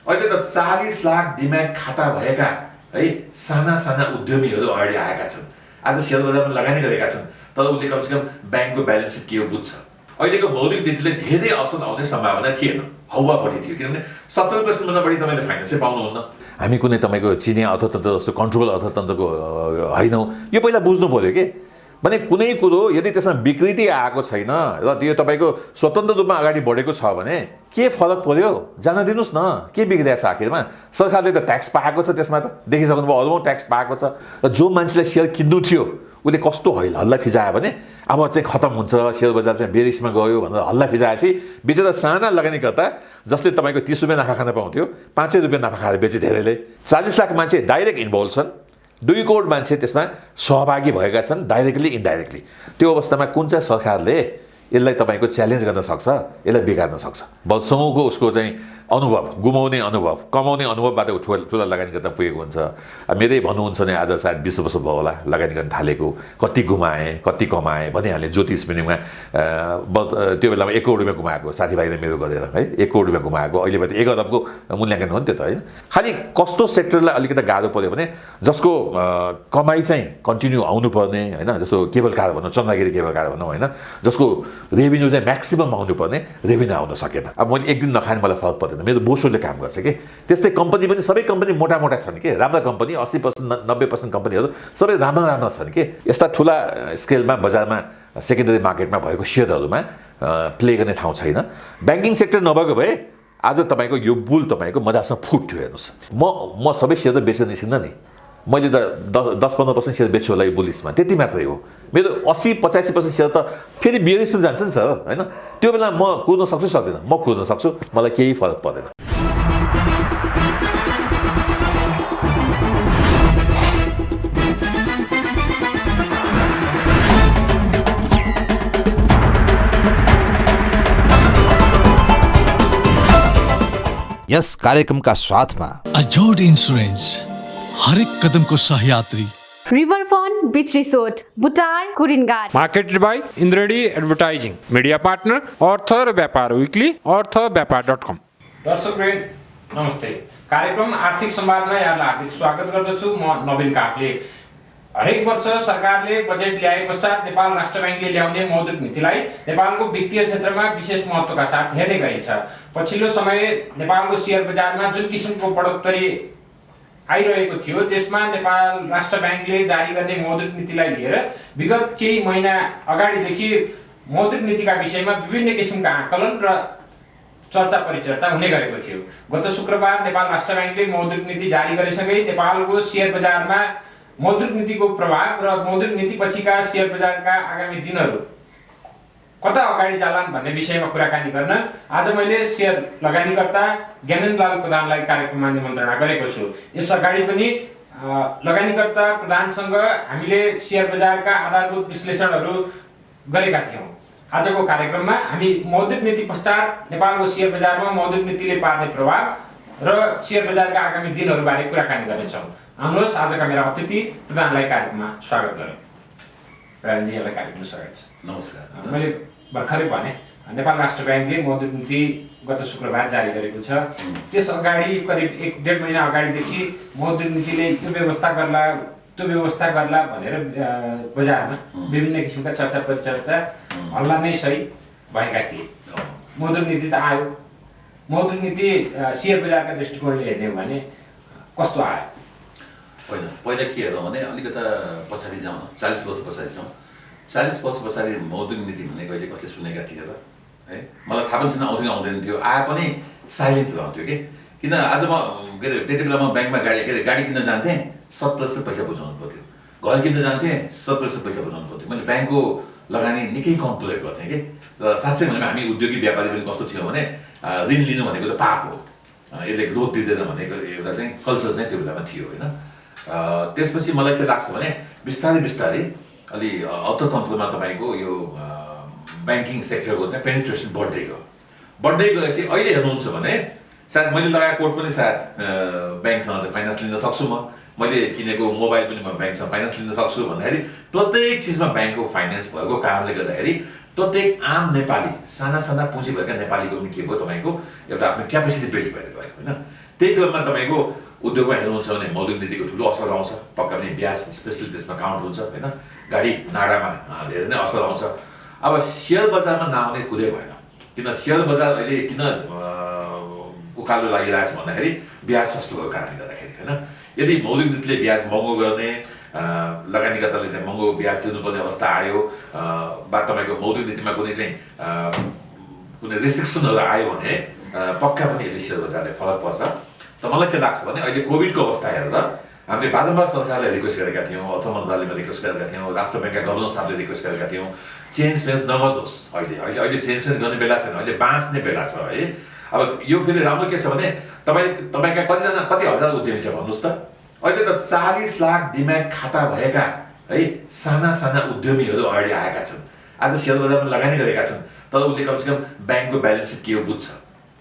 अहिले त 40 लाख दिमाग खाता भएका है साना साना उद्यमीहरू अगाडि आएका छन्। आज शेयर बजारमा लगानी गरेका छन्, तर उसले कमसेकम ब्याङ्कको ब्यालेन्स सिट के हो बुझ्छ। अहिलेको मौलिक नीतिले धेरै असर आउने सम्भावना थिएन, हौवा बढी थियो, किनभने 70% बढी तपाईँले फाइनेन्सै पाउनुहुन्न। हामी कुनै तपाईँको चिनिया अर्थतन्त्र जस्तो कन्ट्रोल अर्थतन्त्रको होइनौँ, यो पहिला बुझ्नु पर्यो कि भने कुनै कुरो यदि त्यसमा विकृति आएको छैन र त्यो तपाईँको स्वतन्त्र रूपमा अगाडि बढेको छ भने के फरक पर्यो, जान दिनुहोस् न, के बिग्रिएको छ आखिरमा। सरकारले त ट्याक्स पाएको छ, त्यसमा त देखिसक्नुभयो अरबौँ ट्याक्स पाएको छ। र जो मान्छेलाई सेयर किन्नु थियो उसले कस्तो हल्ला फिजायो भने अब चाहिँ खतम हुन्छ, सेयर बजार चाहिँ बेरिसमा गयो भनेर हल्ला फिजाएपछि बिचरा साना लगानीकर्ता जसले तपाईँको 30 रुपियाँ नाफा खान पाउँथ्यो 5 रुपियाँ नाफा खाएर बेचे धेरैले। 40 लाख मान्छे डाइरेक्ट इन्भल्भ छन्, 2 करोड मान्छे त्यसमा सहभागी भएका छन् डाइरेक्टली इन्डाइरेक्टली। त्यो अवस्थामा कुन चाहिँ सरकारले यसलाई तपाईँको च्यालेन्ज गर्न सक्छ, यसलाई बिगार्न सक्छ। वर्षौँको उसको चाहिँ अनुभव, गुमाउने अनुभव, कमाउने अनुभवबाट ठुला लगानी गर्न पुगेको हुन्छ। मेरै भन्नुहुन्छ भने आज सायद 20 वर्ष भयो होला लगानी गर्न थालेको, कति गुमाएँ कति कमाएँ भनिहालेँ। ज्योतिष मिनिङमा त्यो बेलामा 1 करोड रुपियाँ गुमाएको साथीभाइले मेरो गरेर है 1 करोड रुपियाँ गुमाएको, अहिले भए 1 अरबको मूल्याङ्कन हो नि त्यो त होइन। खालि कस्तो सेक्टरलाई अलिकति गाह्रो पऱ्यो भने जसको कमाइ चाहिँ कन्टिन्यू आउनुपर्ने होइन, जस्तो केबल कार भनौँ, चन्द्रगिरी केबल कार भनौँ होइन, जसको रेभिन्यू चाहिँ म्याक्सिमम आउनुपर्ने रेभिन्यू आउन सकेन। अब मैले एक दिन नखाने मलाई फरक पर्दैन, मेरो बोसोले काम गर्छ कि। त्यस्तै कम्पनी पनि सबै कम्पनी मोटा छन् कि, राम्रा कम्पनी 80% 90% कम्पनीहरू सबै राम्रा छन् कि। यस्ता ठुला स्केलमा बजारमा सेकेन्डरी मार्केटमा भएको सेयरहरूमा प्ले गर्ने ठाउँ छैन। ब्याङ्किङ सेक्टर नभएको भए आज तपाईँको यो बुल तपाईँको मजासँग फुट्थ्यो। हेर्नुहोस्, म सबै सेयर त बेच्न निस्किन्न नि, मैले त 10-15% सेयर बेच्छु होला यो बुलिसमा, त्यति मात्रै हो। मेरो 80-85% सेयर त फेरि बियरिसमा जान्छ नि सर होइन। त्यो बेला म कुद्न सक्छु सक्दिनँ, म कुद्न सक्छु, मलाई केही फरक पर्दैन। यस कार्यक्रमका साथमा अजोड इन्स्योरेन्स, हरेक कदमको सहयात्री। रिभर फन बीच रिसोर्ट, बुटार, कुरिनघाट। मार्केटेड बाई इन्द्रेडी एडभर्टाइजिङ, मिडिया पार्टनर अर्थ र व्यापार विकली, अर्थव्यापार.com। दर्शकवृन्द नमस्ते। कार्यक्रम आर्थिक संवादमा यहाँलाई हार्दिक स्वागत गर्दछु। म नवीन काफले। हरेक वर्ष सरकारले बजेट ल्याए पश्चात नेपाल राष्ट्र ब्याङ्कले ल्याउने मौद्रिक नीतिलाई नेपालको वित्तीय क्षेत्रमा विशेष महत्त्वका साथ हेर्ने गरिन्छ। पछिल्लो समय नेपालको शेयर बजारमा जुन किसिमको बढोत्तरी आइरहेको थियो त्यसमा नेपाल राष्ट्र ब्याङ्कले जारी गर्ने मौद्रिक नीतिलाई लिएर विगत केही महिना अगाडिदेखि मौद्रिक नीतिका विषयमा विभिन्न किसिमका आकलन र चर्चा परिचर्चा हुने गरेको थियो। गत शुक्रबार नेपाल राष्ट्र ब्याङ्कले मौद्रिक नीति जारी गरेसँगै नेपालको शेयर बजारमा मौद्रिक नीतिको प्रभाव र मौद्रिक नीति पछिका शेयर बजारका आगामी दिनहरू कता अगाडि जालान् भन्ने विषयमा कुराकानी गर्न आज मैले शेयर लगानीकर्ता ज्ञानेन्द्रलाल प्रधानलाई कार्यक्रममा निमन्त्रणा गरेको छु। यस अगाडि पनि लगानीकर्ता प्रधानसँग हामीले शेयर बजारका आधारभूत विश्लेषणहरू गरेका थियौँ। आजको कार्यक्रममा हामी मौद्रिक नीति पश्चात नेपालको शेयर बजारमा मौद्रिक नीतिले पार्ने प्रभाव र शेयर बजारका आगामी दिनहरूबारे कुराकानी गर्नेछौँ। आउनुहोस्, आजका मेरा अतिथि प्रधानलाई कार्यक्रममा स्वागत गरौँ। प्रधानजीलाई कार्यक्रममा स्वागत छ। नमस्कार। मैले भर्खरै भने नेपाल राष्ट्र ब्याङ्कले मौद्रिक नीति गत शुक्रबार जारी गरेको छ। त्यस अगाडि करिब 1-1.5 महिना अगाडिदेखि मौद्रिक नीतिले यो व्यवस्था गर्ला त्यो व्यवस्था गर्ला भनेर बजारमा विभिन्न किसिमका चर्चा परिचर्चा हल्ला नै सही भएका थिए। मौद्रिक नीति त आयो, मौद्रिक नीति शेयर बजारका दृष्टिकोणले हेर्ने हो भने कस्तो आयो? होइन, पहिला के हेरौँ भने अलिकता पछाडि जाउँ न, 40 वर्ष पछाडि जाउँ। 40 वर्ष पछाडि मौद्रिक नीति भनेको अहिले कसले सुनेका थिए र है? मलाई थाहा पनि छैन, आउँदैन थियो, आए पनि साइलेन्ट रहन्थ्यो कि। किन आज म के अरे त्यति बेला म ब्याङ्कमा गाडी किन्न जान्थेँ, 7% पैसा बुझाउनु पर्थ्यो। घर किन्न जान्थेँ, 7% पैसा बुझाउनु पर्थ्यो। मैले ब्याङ्कको लगानी निकै कम प्रयोग गर्थेँ कि। र साँच्चै भने हामी उद्योगी व्यापारी पनि कस्तो थियो भने ऋण लिनु भनेको त पाप हो, यसले ग्रोथ दिँदैन भनेको एउटा चाहिँ कल्चर चाहिँ त्यो बेलामा थियो होइन। त्यसपछि मलाई के लाग्छ भने बिस्तारै अलि अर्थतन्त्रमा तपाईँको यो ब्याङ्किङ सेक्टरको चाहिँ पेनिट्रेसन बढ्दै गएपछि अहिले हेर्नुहुन्छ भने सायद मैले लगाएको कोट पनि सायद ब्याङ्कसँग चाहिँ फाइनेन्स लिन सक्छु। मैले किनेको मोबाइल पनि म ब्याङ्कसँग फाइनेन्स लिन सक्छु भन्दाखेरि प्रत्येक चिजमा ब्याङ्कको फाइनेन्स भएको कारणले गर्दाखेरि प्रत्येक आम नेपाली, साना पुँजी भएका नेपालीको पनि के भयो, तपाईँको एउटा आफ्नो क्यापेसिटी बिल्ड भएर गयो होइन। त्यही क्रममा तपाईँको उद्योगमा हेर्नुहुन्छ भने मौलिक नीतिको ठुलो असर आउँछ, पक्का पनि ब्याज स्पेसली त्यसमा काउन्ट हुन्छ होइन, गाडी नाडामा धेरै नै असर आउँछ। अब सेयर बजारमा नआउने कुरै भएन, किन सेयर बजार अहिले किन उकालो लागिरहेछ भन्दाखेरि ब्याज सस्तो भएको कारणले गर्दाखेरि होइन। यदि मौलिक नीतिले ब्याज महँगो गर्ने, लगानीकर्ताले चाहिँ महँगो ब्याज दिनुपर्ने अवस्था आयो वा तपाईँको मौलिक नीतिमा कुनै चाहिँ कुनै रेस्ट्रिक्सनहरू आयो भने पक्का पनि यसले सेयर बजारले फरक पर्छ। त मलाई के लाग्छ भने अहिले कोभिडको अवस्था हेरेर हामीले बारम्बार सरकारलाई रिक्वेस्ट गरेका थियौँ, अर्थ मन्त्रालयमा रिक्वेस्ट गरेका थियौँ, राष्ट्र ब्याङ्कका गभर्नर साहबले रिक्वेस्ट गरेका थियौँ, चेन्ज नगर्नुहोस्, अहिले चेन्ज गर्ने बेला छैन, अहिले बाँच्ने बेला छ है। अब यो फेरि राम्रो के छ भने तपाईँका कति हजार उद्यमी छ भन्नुहोस् त। अहिले त 40 लाख डिम्याट खाता भएका है साना साना उद्यमीहरू अगाडि आएका छन्, आज सेयर बजारमा लगानी गरेका छन्, तर उसले कमसेकम ब्याङ्कको ब्यालेन्स सिट के हो बुझ्छ,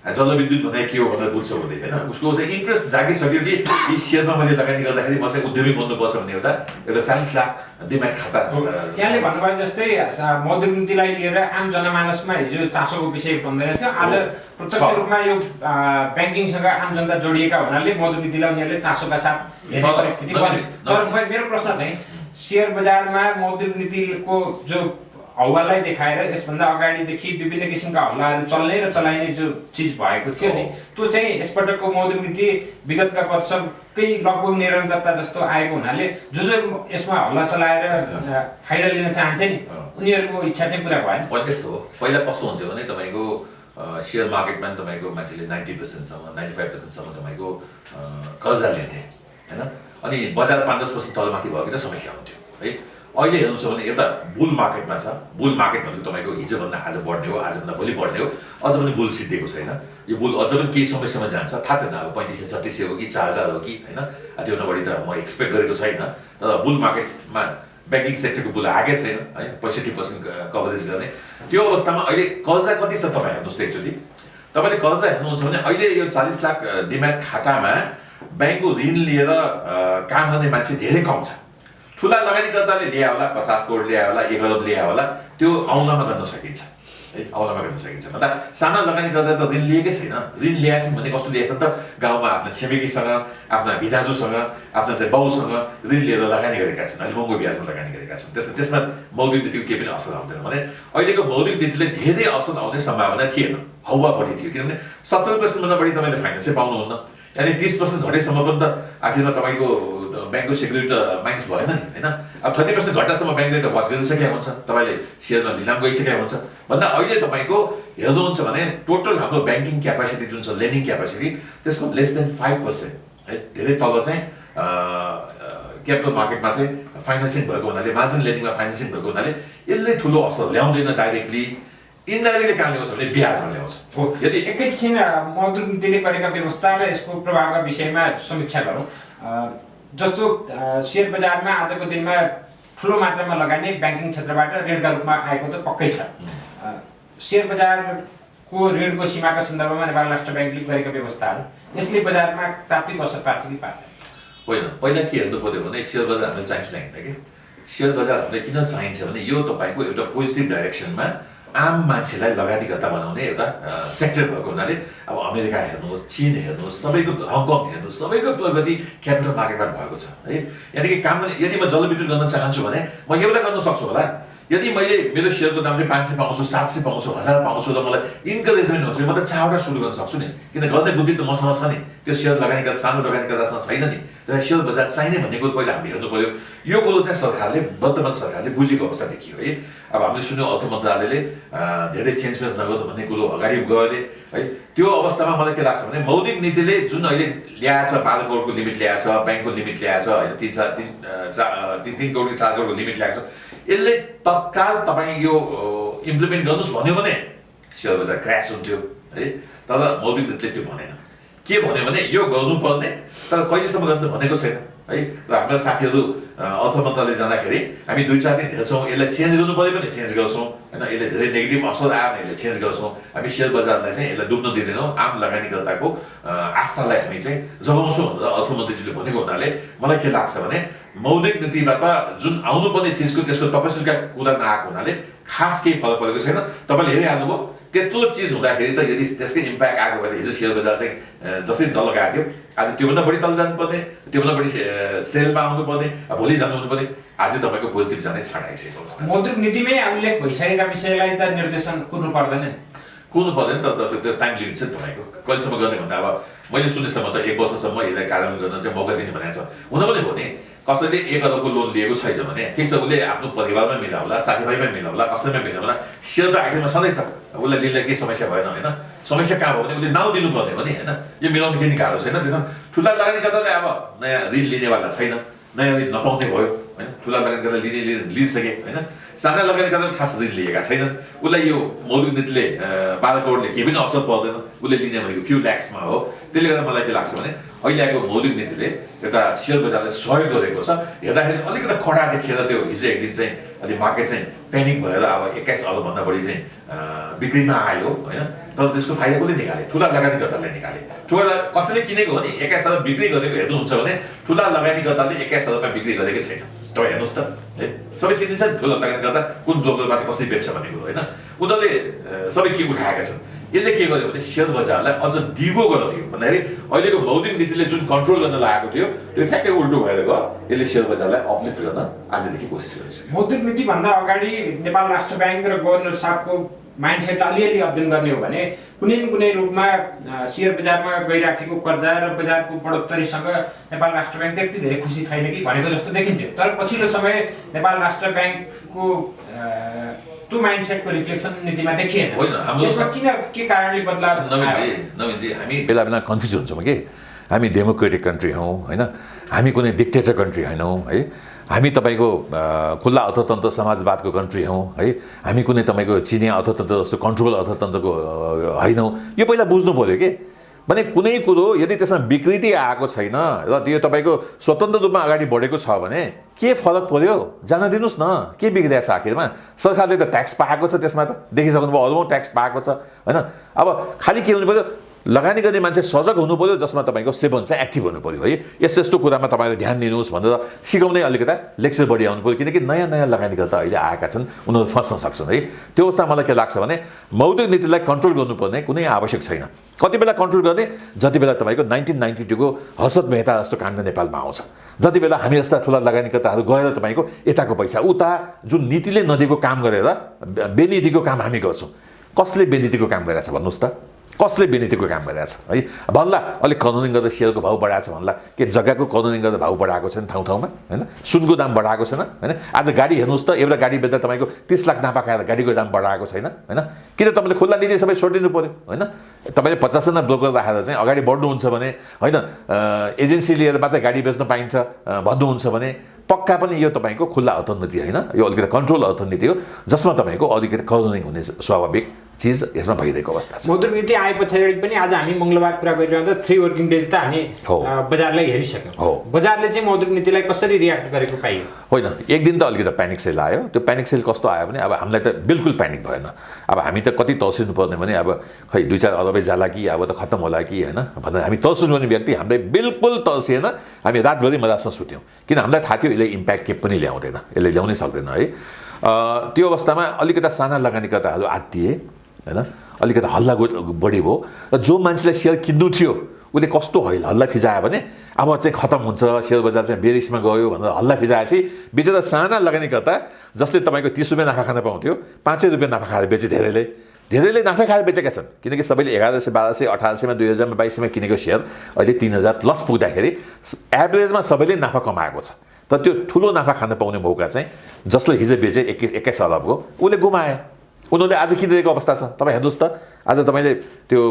जलविद्युत भन्दा के हो भनेर बुझ्छ उसले होइन। उसको चाहिँ इन्ट्रेस्ट जागिसक्यो कि यी सेयरमा मैले लगानी गर्दाखेरि म चाहिँ उद्यमी बन्नुपर्छ भन्ने एउटा 40 लाख डिम्याट खाता। यहाँले भन्नुभयो जस्तै मौद्रिक नीतिलाई लिएर आम जनमानसमा हिजो चासोको विषय बन्दैन थियो, आज प्रत्यक्ष रूपमा यो ब्याङ्किङसँग आम जनता जोडिएका हुनाले मौद्रिक नीतिलाई उनीहरूले चासोका साथ हेर्ने परिस्थिति बन्यो। तर मेरो प्रश्न चाहिँ सेयर बजारमा मौद्रिक नीतिको जो हौवालाई देखाएर यसभन्दा अगाडिदेखि विभिन्न किसिमका हल्लाहरू चल्ने र चलाइने जो चिज भएको थियो नि, त्यो चाहिँ यसपटकको मौद्रिक नीति विगतका वर्षकै लगभग निरन्तरता जस्तो आएको हुनाले जो यसमा हल्ला चलाएर फाइदा लिन चाहन्थे नि उनीहरूको इच्छा चाहिँ पुरा भएन। यस्तो हो, पहिला कस्तो हुन्थ्यो भने तपाईँको सेयर मार्केटमा तपाईँको मान्छेले 90%सम्म 95%सम्म तपाईँको कर्जा लिन्थे होइन, अनि बजार 5-10% तलमाथि भएको त समस्या हुन्थ्यो है। अहिले हेर्नु छ भने एउटा बुल मार्केटमा छ, बुल मार्केट भनेको तपाईँको हिजोभन्दा आज बढ्ने हो, आजभन्दा भोलि बढ्ने हो, अझ पनि बुल सिद्धिएको छैन। यो बुल अझ पनि केही समयसम्म जान्छ, थाहा छैन अब 3500-3600 हो कि 4000 हो कि होइन, त्योभन्दा बढी त म एक्सपेक्ट गरेको छैन। तर बुल मार्केटमा ब्याङ्किङ सेक्टरको बुल आएकै छैन है, 65% कभरेज गर्ने। त्यो अवस्थामा अहिले कर्जा कति छ तपाईँ हेर्नुहोस् त एकचोटि। तपाईँले कर्जा हेर्नुहुन्छ भने अहिले यो 40 लाख डिम्याट खातामा ब्याङ्कको ऋण लिएर काम गर्ने मान्छे धेरै कम छ। ठुला लगानीकर्ताले ल्यायो होला, 50 करोड ल्यायो होला, 1 अरब ल्यायो होला, त्यो औँलामा गर्न सकिन्छ है, औँलामा गर्न सकिन्छ। भन्दा साना लगानीकर्ता त ऋण लिएकै छैन, ऋण ल्याएछन् भने कस्तो ल्याएछन् त गाउँमा आफ्ना छिमेकीसँग, आफ्ना भिदाजुसँग, आफ्ना चाहिँ बाउसँग ऋण लिएर लगानी गरेका छन्, अहिले महँगो ब्याजमा लगानी गरेका छन्। त्यसमा मौलिक नीतिको केही पनि असर आउँदैन भने अहिलेको मौलिक नीतिले धेरै असर आउने सम्भावना थिएन, हौवा बढी थियो। किनभने 70%भन्दा बढी तपाईँले फाइनेन्सै पाउनुहुन्न, यानि 30% घटेसम्म पनि त आखिरमा तपाईँको ब्याङ्कको सेक्युरिटी त माइन्स भएन नि होइन। अब 30% घटासम्म ब्याङ्कले त वाच गरिसकेको हुन्छ, तपाईँले सेयरमा लिलाम गइसकेको हुन्छ। भन्दा अहिले तपाईँको हेर्नुहुन्छ भने टोटल हाम्रो ब्याङ्किङ क्यापासिटी जुन छ, लेन्डिङ क्यापासिटी, त्यसको लेस देन 5% है, धेरै तल चाहिँ क्यापिटल मार्केटमा चाहिँ फाइनेन्सिङ भएको हुनाले, मार्जिन लेन्डिङमा फाइनेन्सिङ भएको हुनाले यसले ठुलो असर ल्याउँदैन डाइरेक्टली। इन्डाइरेक्टली कहाँ ल्याउँछ भने ब्याजमा ल्याउँछ। यदि एकैछिन मौद्रिक नीतिले गरेका व्यवस्था र यसको प्रभावका विषयमा समीक्षा गरौँ। जस्तो सेयर बजारमा आजको दिनमा ठुलो मात्रामा लगानी ब्याङ्किङ क्षेत्रबाट ऋणका रूपमा आएको त पक्कै छ। सेयर बजारको ऋणको सीमाका सन्दर्भमा नेपाल राष्ट्र ब्याङ्कले गरेका व्यवस्थाहरू यसले बजारमा तात्विक असर पार्छ कि पार्दैन? होइन, पहिला के हेर्नु पर्यो भने सेयर बजार हामीलाई चाहिन्छ कि सेयर बजार हामीलाई किन चाहिन्छ भने यो तपाईँको एउटा पोजिटिभ डाइरेक्सनमा आम मान्छेलाई लगानीकर्ता बनाउने एउटा सेक्टर भएको हुनाले अब अमेरिका हेर्नुहोस्, चीन हेर्नुहोस्, सबैको हङकङ हेर्नुहोस्, सबैको प्रगति क्यापिटल मार्केटबाट भएको छ है। यानि कि काम यदि म जलविद्युत गर्न चाहन्छु भने म एउटा गर्न सक्छु होला, यदि मैले मेरो सेयरको दाम चाहिँ 500 पाउँछु, 700 पाउँछु, 1000 पाउँछु र मलाई इन्करेजमेन्ट हुन्छ भने म त 4वटा सुरु गर्न सक्छु नि, किन गर्ने बुद्धि त मसँग छ नि, त्यो सेयर लगानीकर्ता सानो लगानीकर्तासँग छैन नि। तर सेयर बजार चाहिने भन्ने कुरो पहिला हामीले हेर्नु पर्यो। यो कुरो चाहिँ सरकारले, वर्तमान सरकारले बुझेको अवस्था देखियो है। अब हामीले सुन्यौँ अर्थ मन्त्रालयले धेरै चेन्ज नगर्नु भन्ने कुरो अगाडि गरे है। त्यो अवस्थामा मलाई के लाग्छ भने मौलिक नीतिले जुन अहिले ल्याएछ, 12 करोडको लिमिट ल्याएछ, ब्याङ्कको लिमिट ल्याएछ होइन, 3 करोड 4 करोडको लिमिट ल्याएछ, यसले तत्काल तपाईँ यो इम्प्लिमेन्ट गर्नुहोस् भन्यो भने सेयर बजार क्रास हुन्थ्यो है। तर मौलिक नीतिले त्यो भनेन। के भन्यो भने यो गर्नुपर्ने, तर कहिलेसम्म गर्नु भनेको छैन है। र हामीलाई साथीहरू अर्थ मन्त्रालय जाँदाखेरि हामी 2-4 दिन हेर्छौँ, यसलाई चेन्ज गर्नु पऱ्यो भने चेन्ज गर्छौँ होइन, यसले धेरै नेगेटिभ असर आयो भने यसले चेन्ज गर्छौँ। हामी सेयर बजारलाई चाहिँ यसलाई डुब्न दिँदैनौँ, आम लगानीकर्ताको आस्थालाई हामी चाहिँ जगाउँछौँ भनेर अर्थमन्त्रीजीले भनेको हुनाले मलाई के लाग्छ भने मौलिक नीतिबाट जुन आउनुपर्ने चिजको त्यसको तपसिलका कुरा नआएको हुनाले खास केही फरक परेको छैन। तपाईँले हेरिहाल्नुभयो त्यत्रो चिज हुँदाखेरि त यदि त्यसकै इम्प्याक्ट आएको भए हिजो सेयर बजार चाहिँ जसरी तल गएको थियो आज त्योभन्दा बढी तल जानुपर्ने, त्योभन्दा बढी सेलमा आउनुपर्ने, भोलि जानु हुनुपर्ने, आज तपाईँको पोजिटिभ जाने छाड आइसकेको अवस्था छ। मौद्रिक नीतिमै उल्लेख भइसकेका विषयलाई त निर्देशन कुर्नु पर्दैन नि? कुर्नु पर्दैन, तर त्यो टाइम लिमिट छ नि तपाईँको कहिलेसम्म गर्ने भन्दा अब मैले सुनेसम्म त 1 वर्षसम्म यसलाई कार्यान्वयन गर्न चाहिँ मौका दिने भनेको छ। हुन पनि हो नि, कसैले 1 अरबको लोन लिएको छैन भने ठिक छ, उसले आफ्नो परिवारमा मिलाउला, साथीभाइमा मिलाउला, कसैमा मिलाउला, सेयर त आखिरमा सधैँ छ, उसलाई लिनलाई केही समस्या भएन होइन। समस्या कहाँ भयो भने उसले नाउँ दिनुपर्ने हो नि होइन, यो मिलाउनु केही गाह्रो छैन। त्यसमा ठुला लगानीकर्ताले अब नयाँ ऋण लिनेवाला छैन, नयाँ ऋण नपाउने भयो होइन, ठुला लगानीकर्ता लिइसके होइन, साना लगानीकर्ताले खास ऋण लिएका छैनन्, उसलाई यो मौद्रिक नीतिले 12 करोडले केही पनि असर पर्दैन, उसले लिने भनेको फ्यु ल्याक्समा हो। त्यसले गर्दा मलाई के लाग्छ भने अहिले आएको मौद्रिक नीतिले एउटा सेयर बजारलाई सहयोग गरेको छ। हेर्दाखेरि अलिकति कडा देखेर त्यो हिजो एक दिन चाहिँ अलि मार्केट चाहिँ प्यानिक भएर अब 21 अरबभन्दा बढी चाहिँ बिक्रीमा आयो होइन, तर त्यसको फाइदा कसले निकाले? ठुला लगानीकर्ताले निकाले। ठुला कसैले किनेको हो नि, 21 अरब बिक्री गरेको हेर्नुहुन्छ भने ठुला लगानीकर्ताले 21 अरबमा बिक्री गरेकै छैन। तपाईँ हेर्नुहोस् त है, सबै चिनिन्छ नि ठुला लगानीकर्ता कुन ब्रोकरबाट कसरी बेच्छ भन्ने कुरो होइन, उनीहरूले सबै के उठाएका छन्। यसले के गर्यो भने सेयर बजारलाई अझ दिगो गरिदियो भन्दाखेरि अहिलेको मौद्रिक नीतिले जुन कन्ट्रोल गर्न लागेको थियो त्यो ठ्याक्कै उल्टो भएर गयो। यसले सेयर बजारलाई अपलिफ्ट गर्न आजदेखि कोसिस गरिसक्यो। मौद्रिक नीतिभन्दा अगाडि नेपाल राष्ट्र ब्याङ्क र गभर्नर साहबको माइन्डसेटलाई अलिअलि अध्ययन गर्ने हो भने कुनै न कुनै रूपमा सेयर बजारमा गइराखेको कर्जा र बजारको बढोत्तरीसँग नेपाल राष्ट्र ब्याङ्क त्यति धेरै खुसी छैन कि भनेको जस्तो देखिन्थ्यो। तर पछिल्लो समय नेपाल राष्ट्र ब्याङ्कको त्यो माइन्डसेटको रिफ्लेक्सन नीतिमा देखिएन। यसमा किन के कारणले बदलाव? नवीनजी हामी बेला बेला कन्फ्युज हुन्छौँ कि हामी डेमोक्रेटिक कन्ट्री हौँ होइन, हामी कुनै डिक्टेटर कन्ट्री होइनौँ है, हामी तपाईँको खुल्ला अर्थतन्त्र समाजवादको कन्ट्री हौँ है, हामी कुनै तपाईँको चिनिया अर्थतन्त्र जस्तो कन्ट्रोल अर्थतन्त्रको होइनौँ। यो पहिला बुझ्नु पऱ्यो कि भने कुनै कुरो यदि त्यसमा विकृति आएको छैन र त्यो तपाईँको स्वतन्त्र रूपमा अगाडि बढेको छ भने के फरक पर्यो? जान दिनुहोस् न, के बिग्रिएको छ आखिरमा? सरकारले त ट्याक्स पाएको छ, त्यसमा त देखिसक्नुभयो अरबौँ ट्याक्स पाएको छ होइन। अब खालि के हुनु पऱ्यो, लगानी गर्ने मान्छे सजग हुनु पऱ्यो, जसमा तपाईँको सेवन चाहिँ एक्टिभ हुनु पऱ्यो है। यस्तो यस्तो कुरामा तपाईँले ध्यान दिनुहोस् भनेर सिकाउने अलिकता लेक्चर बढी आउनु पऱ्यो, किनकि नयाँ नयाँ लगानीकर्ता अहिले आएका छन्, उनीहरू फस्न सक्छन् है। त्यो अवस्थामा मलाई के लाग्छ भने मौद्रिक नीतिलाई कन्ट्रोल गर्नुपर्ने कुनै आवश्यक छैन। कति बेला कन्ट्रोल गर्ने? जति बेला तपाईँको 1992 को हर्षद मेहता जस्तो काण्ड नेपालमा आउँछ, जति बेला हामी जस्ता ठुला लगानीकर्ताहरू गएर तपाईँको यताको पैसा उता जुन नीतिले नदिएको काम गरेर बेनीतिको काम हामी गर्छौँ। कसले बेनीतिको काम गरेछ भन्नुहोस् त? कसले बेनीतिको काम गरिरहेछ है? भन्ला अलिक कनुनिङ गर्दा सेयरको भाउ बढाएको छ भन्ला, के जग्गाको कनुनिङ गर्दा भाउ बढाएको छैन ठाउँ ठाउँमा होइन? सुनको दाम बढाएको छैन होइन? आज गाडी हेर्नुहोस् त, एउटा गाडी बेच्दा तपाईँको 30 लाख नाफा खाएर गाडीको दाम बढाएको छैन होइन? किन तपाईँले खुल्ला नीति सबै छोडिदिनु पऱ्यो होइन? तपाईँले 50 जना ब्रोकर राखेर चाहिँ अगाडि बढ्नुहुन्छ भने होइन, एजेन्सी लिएर मात्रै गाडी बेच्न पाइन्छ भन्नुहुन्छ भने पक्का पनि यो तपाईँको खुल्ला अर्थनीति होइन, यो अलिकति कन्ट्रोल अर्थनीति हो, जसमा तपाईँको अलिकति कनुनिङ हुने स्वाभाविक चिज यसमा भइरहेको अवस्था छ। मौद्रिक नीति आए पछाडि पनि आज हामी मङ्गलबार कुरा गरिरहँदा 3 वर्किङ डेज त हामी बजारलाई हेरिसक्यौँ। बजारले चाहिँ मौद्रिक नीतिलाई कसरी रियाक्ट गरेको पाइयो? होइन, एक दिन त अलिकति प्यानिक सेल आयो। त्यो प्यानिक सेल कस्तो आयो भने अब हामीलाई त बिल्कुल प्यानिक भएन। अब हामी त कति तर्सिनु पर्ने भने अब खै 2-4 अरबै जाला कि अब त खत्तम होला कि होइन भनेर हामी तर्सिनु पर्ने व्यक्ति हामीलाई बिल्कुल तर्सिएन। हामी रातभरि मजासँग सुत्यौँ, किन हामीलाई थाहा थियो यसले इम्प्याक्ट के पनि ल्याउँदैन, यसले ल्याउनै सक्दैन है। त्यो अवस्थामा अलिकति साना लगानीकर्ताहरू आत्तिए होइन, अलिकति हल्ला बढी भयो र जो मान्छेलाई सेयर किन्नु थियो उसले कस्तो हल्ला फिजायो भने अब चाहिँ खत्तम हुन्छ, सेयर बजार चाहिँ बेरिसमा गयो भनेर हल्ला फिजाएपछि बिचरा साना लगानीकर्ता जसले तपाईँको 30 रुपियाँ नाफा खान पाउँथ्यो 5 रुपियाँ नाफा खाएर बेचे। धेरैले नाफा खाएर बेचेका छन्, किनकि सबैले 1100, 1200, 1800मा 2000मा 2200मा किनेको सेयर अहिले 3000 प्लस पुग्दाखेरि एभरेजमा सबैले नाफा कमाएको छ। तर त्यो ठुलो नाफा खान पाउने मौका चाहिँ जसले हिजो बेचे 21 अरबको उसले गुमाए। उनीहरूले आज किनिरहेको अवस्था छ। तपाईँ हेर्नुहोस् त, आज तपाईँले त्यो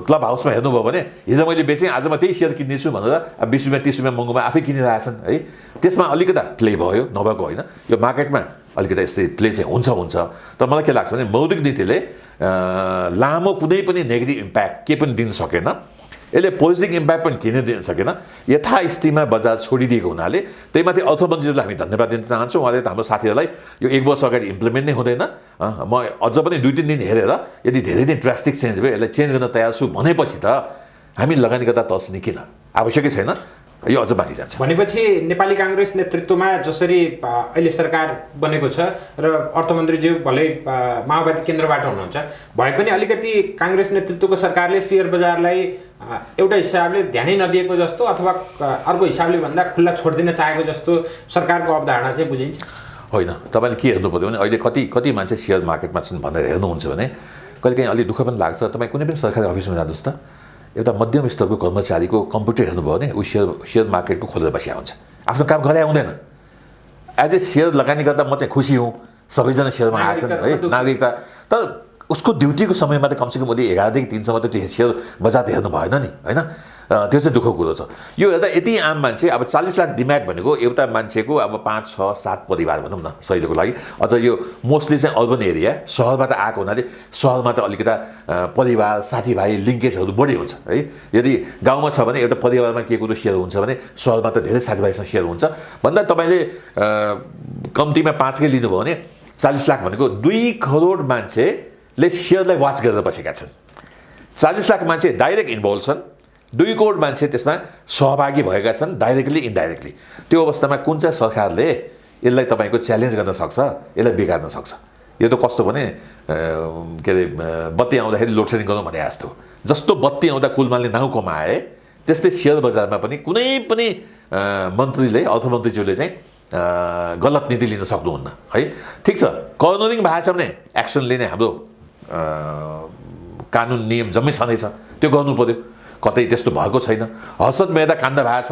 क्लब हाउसमा हेर्नुभयो भने हिजो मैले बेचेँ, आज म त्यही सेयर किन्नेछु भनेर 20 रुपियाँ 30 रुपियाँ महँगोमा आफै किनिरहेछन् है। त्यसमा अलिकता प्ले भयो, नभएको होइन। यो मार्केटमा अलिकति यस्तै प्ले चाहिँ हुन्छ। तर मलाई के लाग्छ भने मौद्रिक नीतिले लामो कुनै पनि नेगेटिभ इम्प्याक्ट के पनि दिन सकेन, यसले पोजिटिभ इम्प्याक्ट पनि किन दिन सकेन। यथास्थितिमा बजार छोडिदिएको हुनाले त्यहीमाथि अर्थमन्त्रीलाई हामी धन्यवाद दिन चाहन्छौँ। उहाँले त हाम्रो साथीहरूलाई यो 1 वर्ष अगाडि इम्प्लिमेन्ट नै हुँदैन, म अझ पनि 2-3 दिन हेरेर यदि धेरै नै ड्रास्टिक चेन्ज भयो यसलाई चेन्ज गर्न तयार छु भनेपछि त हामी लगानीकर्ता तर्सिने किन? आवश्यकै छैन। यो अझ माथि जान्छ। भनेपछि नेपाली काङ्ग्रेस नेतृत्वमा जसरी अहिले सरकार बनेको छ र अर्थमन्त्रीज्यू भलै माओवादी केन्द्रबाट हुनुहुन्छ भए पनि अलिकति काङ्ग्रेस नेतृत्वको सरकारले सेयर बजारलाई एउटा हिसाबले ध्यानै नदिएको जस्तो अथवा अर्को हिसाबले भन्दा खुल्ला छोडिदिन चाहेको जस्तो सरकारको अवधारणा चाहिँ बुझिन्छ। होइन, तपाईँले के हेर्नु पर्यो भने अहिले कति मान्छे सेयर मार्केटमा छन् भनेर हेर्नुहुन्छ भने कहिलेकाहीँ अलिक दुःख पनि लाग्छ। तपाईँ कुनै पनि सरकारी अफिसमा जानुहोस् त, एउटा मध्यम स्तरको कर्मचारीको कम्प्युटर हेर्नुभयो भने ऊ सेयर मार्केटको खोलेर बसिया हुन्छ, आफ्नो काम गरे आउँदैन। एज ए सेयर लगानी गर्दा म चाहिँ खुसी हुँ, सबैजना सेयरमा आएछन् है, नागरिकता। तर उसको ड्युटीको समयमा त कमसेकम उसले 11 देखि 3 सम्म त त्यो सेयर बजार त हेर्नु भएन नि, होइन? त्यो चाहिँ दुःखको कुरो छ। यो हेर्दा यति आम मान्छे, अब 40 लाख डिम्याग भनेको एउटा मान्छेको अब 5, 6, 7 परिवार भनौँ न सहितको लागि। अझ यो मोस्टली चाहिँ अर्बन एरिया सहरबाट आएको हुनाले सहरमा त अलिकता परिवार साथीभाइ लिङ्केजहरू बढी हुन्छ है। यदि गाउँमा छ भने एउटा परिवारमा के कुरो सेयर हुन्छ भने सहरमा त धेरै साथीभाइसँग सेयर हुन्छ। भन्दा तपाईँले कम्तीमा 5 कै लिनुभयो भने 40 लाख भनेको 2 करोड मान्छेले सेयरलाई वाच गरेर बसेका छन्। 40 लाख मान्छे डाइरेक्ट इन्भल्भ छन्, 2 करोड मान्छे त्यसमा सहभागी भएका छन् डाइरेक्टली इन्डाइरेक्टली। त्यो अवस्थामा कुन चाहिँ सरकारले यसलाई तपाईँको च्यालेन्ज गर्न सक्छ, यसलाई बिगार्न सक्छ? यो त कस्तो भने के अरे बत्ती आउँदाखेरि लोड सेडिङ गर्नु भने जस्तो। जस्तो बत्ती आउँदा कुलमानले नाउँ कमाए त्यस्तै सेयर बजारमा पनि कुनै पनि मन्त्रीले अर्थमन्त्रीज्यूले चाहिँ गलत नीति लिन सक्नुहुन्न है। ठिक छ, कर्नरिङ भएको छ भने एक्सन लिने हाम्रो कानुन नियम जम्मै छँदैछ, त्यो गर्नु पर्यो। कतै त्यस्तो भएको छैन। हसत मेहता काण्ड भएको छ,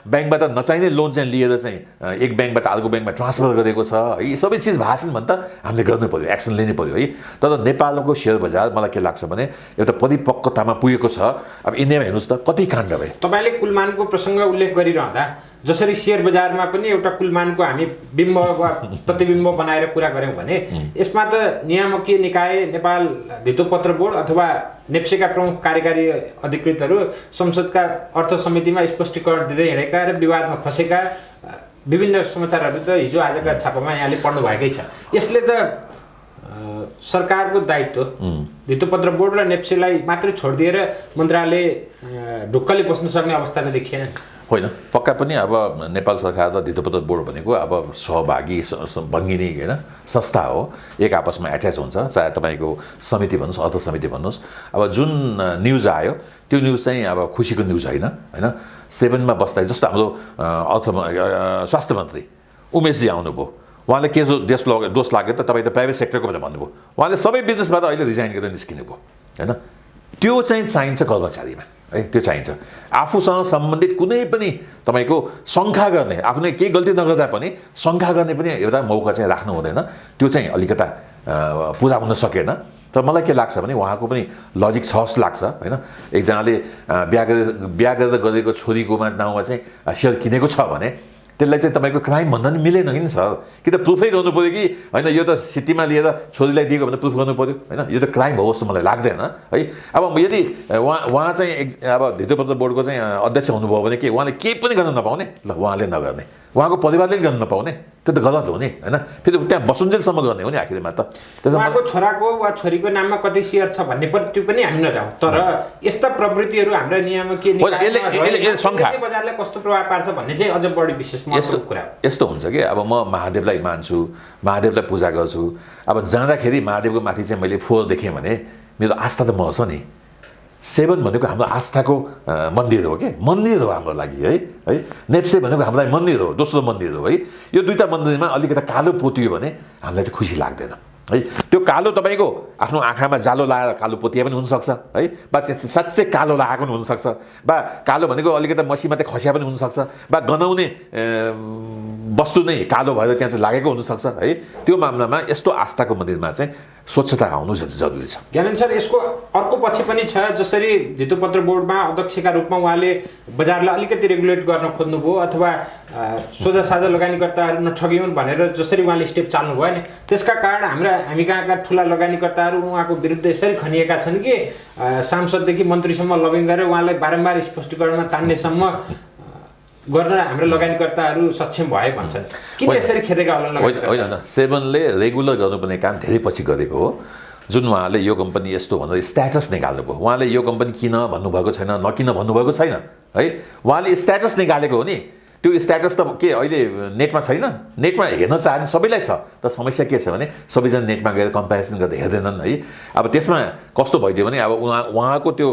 ब्याङ्कबाट नचाहिने लोन चाहिँ लिएर चाहिँ एक ब्याङ्कबाट अर्को ब्याङ्कमा ट्रान्सफर गरेको छ, यी सबै चिज भएको छन् भने त हामीले गर्नु पर्यो, एक्सन लिनु पर्यो है। तर नेपालको सेयर बजार मलाई के लाग्छ भने एउटा परिपक्वतामा पुगेको छ। अब इन्डियामा हेर्नुहोस् त कति काण्ड भए। तपाईँले कुलमानको प्रसङ्ग उल्लेख गरिरहँदा जसरी सेयर बजारमा पनि एउटा कुलमानको हामी बिम्ब वा प्रतिबिम्ब बनाएर कुरा गऱ्यौँ भने यसमा त नियामकीय निकाय नेपाल धितोपत्र बोर्ड अथवा नेप्सेका प्रमुख कार्यकारी अधिकृतहरू संसदका अर्थ समितिमा स्पष्टीकरण दिँदै हिँडेका र विवादमा फँसेका विभिन्न समाचारहरू त हिजो आजका छापामा यहाँले पढ्नु भएकै छ। यसले त सरकारको दायित्व धितोपत्र बोर्ड र नेप्सेलाई मात्रै छोडिदिएर मन्त्रालय ढुक्कले बस्न सक्ने अवस्था त देखिएन। होइन, पक्का पनि अब नेपाल सरकार र धितोपत्र बोर्ड भनेको अब सहभागी बङ्गिने होइन संस्था हो, एक आपसमा एट्याच हुन्छ। चाहे तपाईँको समिति भन्नुहोस्, अर्थ समिति भन्नुहोस्। अब जुन न्युज आयो त्यो न्युज चाहिँ अब खुसीको न्युज होइन होइन। 7मा बस्दा जस्तो हाम्रो स्वास्थ्य मन्त्री उमेशजी आउनुभयो, उहाँले के दोष लाग्यो त तपाईँ त प्राइभेट सेक्टरको भनेर भन्नुभयो। उहाँले सबै बिजनेसबाट अहिले रिजाइन गरेर निस्किनु भयो होइन। त्यो चाहिँ चाहिन्छ कर्मचारीमा है, त्यो चाहिन्छ। आफूसँग सम्बन्धित कुनै पनि तपाईँको शङ्का गर्ने, आफूले केही गल्ती नगर्दा पनि शङ्का गर्ने पनि एउटा मौका चाहिँ राख्नु हुँदैन। त्यो चाहिँ अलिकता पुरा हुन सकेन। तर मलाई के लाग्छ भने उहाँको पनि लजिक छ जस्तो लाग्छ होइन। एकजनाले बिहा गरेर गरेको छोरीकोमा नाउँमा चाहिँ सेयर किनेको छ भने त्यसलाई चाहिँ तपाईँको क्राइम भन्न नि मिलेन कि सर। कि त प्रुफै गर्नु पऱ्यो कि होइन यो त सिटीमा लिएर छोरीलाई दिएको भने प्रुफ गर्नु पऱ्यो होइन। यो त क्राइम हो जस्तो मलाई लाग्दैन है। अब यदि उहाँ चाहिँ अब धितोपत्र बोर्डको चाहिँ अध्यक्ष हुनुभयो भने के उहाँले केही पनि गर्न नपाउने? ल उहाँले नगर्ने, उहाँको परिवारले पनि गर्न नपाउने, त्यो त गलत हो नि होइन। फेरि त्यहाँ बसुन्जेलसम्म गर्ने हो नि आखिरमा त। उहाँको छोराको वा छोरीको नाममा कति सेयर छ भन्ने त्यो पनि हामी नजाउँ। तर यस्ता प्रवृत्तिहरू हाम्रा नियामकीय बजारलाई कस्तो प्रभाव पार्छ भन्ने चाहिँ अझ बढी विशेष महत्त्वको कुरा हो। यस्तो हुन्छ कि अब म महादेवलाई मान्छु, महादेवलाई पूजा गर्छु। अब जाँदाखेरि महादेवको माथि चाहिँ मैले 4 देखेँ भने मेरो आस्था त मर्छ नि। 7 भनेको हाम्रो आस्थाको मन्दिर हो कि, मन्दिर हो हाम्रो लागि है है। नेप्से भनेको हामीलाई मन्दिर हो, दोस्रो मन्दिर हो है। यो दुईवटा मन्दिरमा अलिकति कालो पोतियो भने हामीलाई चाहिँ खुसी लाग्दैन है। त्यो कालो तपाईँको आफ्नो आँखामा जालो लगाएर कालो पोतिया पनि हुनसक्छ है, वा साँच्चै कालो लगाएको पनि हुनसक्छ, वा कालो भनेको अलिकति मसी मात्रै खसिया पनि हुनसक्छ, वा गनाउने वस्तु नै कालो भएर त्यहाँ चाहिँ लागेको हुनसक्छ है। त्यो मामलामा यस्तो आस्थाको मन्दिरमा चाहिँ स्वच्छता आउनु जरुरी छ। ज्ञानेन्द्र सर, यसको अर्को पक्ष पनि छ। जसरी धितोपत्र बोर्डमा अध्यक्षका रूपमा उहाँले बजारलाई अलिकति रेगुलेट गर्न खोज्नुभयो अथवा सोझा साझा लगानीकर्ताहरू नठगिउन् भनेर जसरी उहाँले स्टेप चाल्नुभयो नि, त्यसका कारण हामी कहाँका ठुला लगानीकर्ताहरू उहाँको विरुद्ध यसरी खनिएका छन् कि सांसददेखि मन्त्रीसम्म लबिङ गरेर उहाँलाई बारम्बार स्पष्टीकरणमा तान्नेसम्म गर्न हाम्रो लगानीकर्ताहरू सक्षम भए भन्छन्। किन यसरी खेदेका होला? होइन, 7ले रेगुलर गर्नुपर्ने काम धेरै पछि गरेको हो। जुन उहाँले यो कम्पनी यस्तो भनेर स्ट्याटस निकाल्नुभयो। उहाँले यो कम्पनी किन भन्नुभएको छैन, नकिन भन्नुभएको छैन है। उहाँले स्ट्याटस निकालेको हो नि। त्यो स्ट्याटस त के अहिले नेटमा छैन? नेटमा हेर्न चाहने सबैलाई छ। तर समस्या के छ भने सबैजना नेटमा गएर कम्पेरिजन गर्दा हेर्दैनन् है। अब त्यसमा कस्तो भइदियो भने अब उहाँको त्यो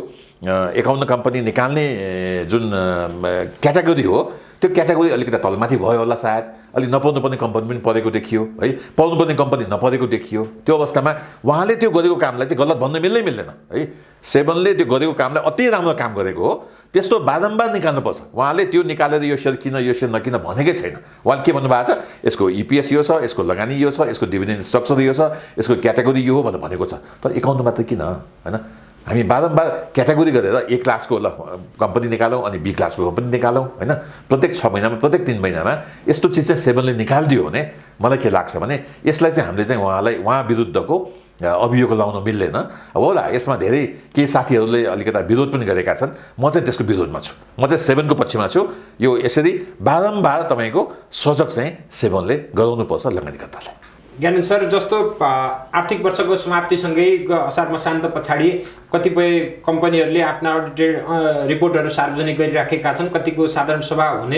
51 कम्पनी निकाल्ने जुन क्याटेगोरी हो, त्यो क्याटेगोरी अलिकति तलमाथि भयो होला सायद। अलिक नपाउनुपर्ने कम्पनी पनि परेको देखियो है, पाउनुपर्ने कम्पनी नपरेको देखियो। त्यो अवस्थामा उहाँले त्यो गरेको कामलाई चाहिँ गलत भन्न मिल्दैन है। सेभनले त्यो गरेको कामलाई अति राम्रो काम गरेको हो, त्यस्तो बारम्बार निकाल्नुपर्छ। उहाँले त्यो निकालेर यो सेयर किन यो सेयर नकिन भनेकै छैन। उहाँले के भन्नुभएको छ, यसको EPS यो छ, यसको लगानी यो छ, यसको डिभिडेन्ड स्ट्रक्चर यो छ, यसको क्याटेगोरी यो हो भनेर भनेको छ। तर 51 मात्र किन हैन? हामी बारम्बार क्याटेगोरी गरेर A क्लासको कम्पनी निकालौँ अनि B क्लासको कम्पनी निकालौँ हैन। प्रत्येक 6 महिनामा प्रत्येक 3 महिनामा यस्तो चिज चाहिँ सेभनले निकालिदियो भने मलाई के लाग्छ भने यसलाई चाहिँ हामीले चाहिँ उहाँ विरुद्धको अभियोग लाउन मिल्दैन होला। यसमा धेरै केही साथीहरूले अलिकता विरोध पनि गरेका छन्। म चाहिँ त्यसको विरोधमा छु। म चाहिँ सेभनको पक्षमा छु। यो यसरी बारम्बार तपाईँको सजग चाहिँ सेभनले गराउनुपर्छ लगानीकर्तालाई। ज्ञानेन्द्र सर, जस्तो आर्थिक वर्षको समाप्तिसँगै असार मसान्त पछाडि कतिपय कम्पनीहरूले आफ्ना अडिटेड रिपोर्टहरू सार्वजनिक गरिराखेका छन्। कतिको साधारण सभा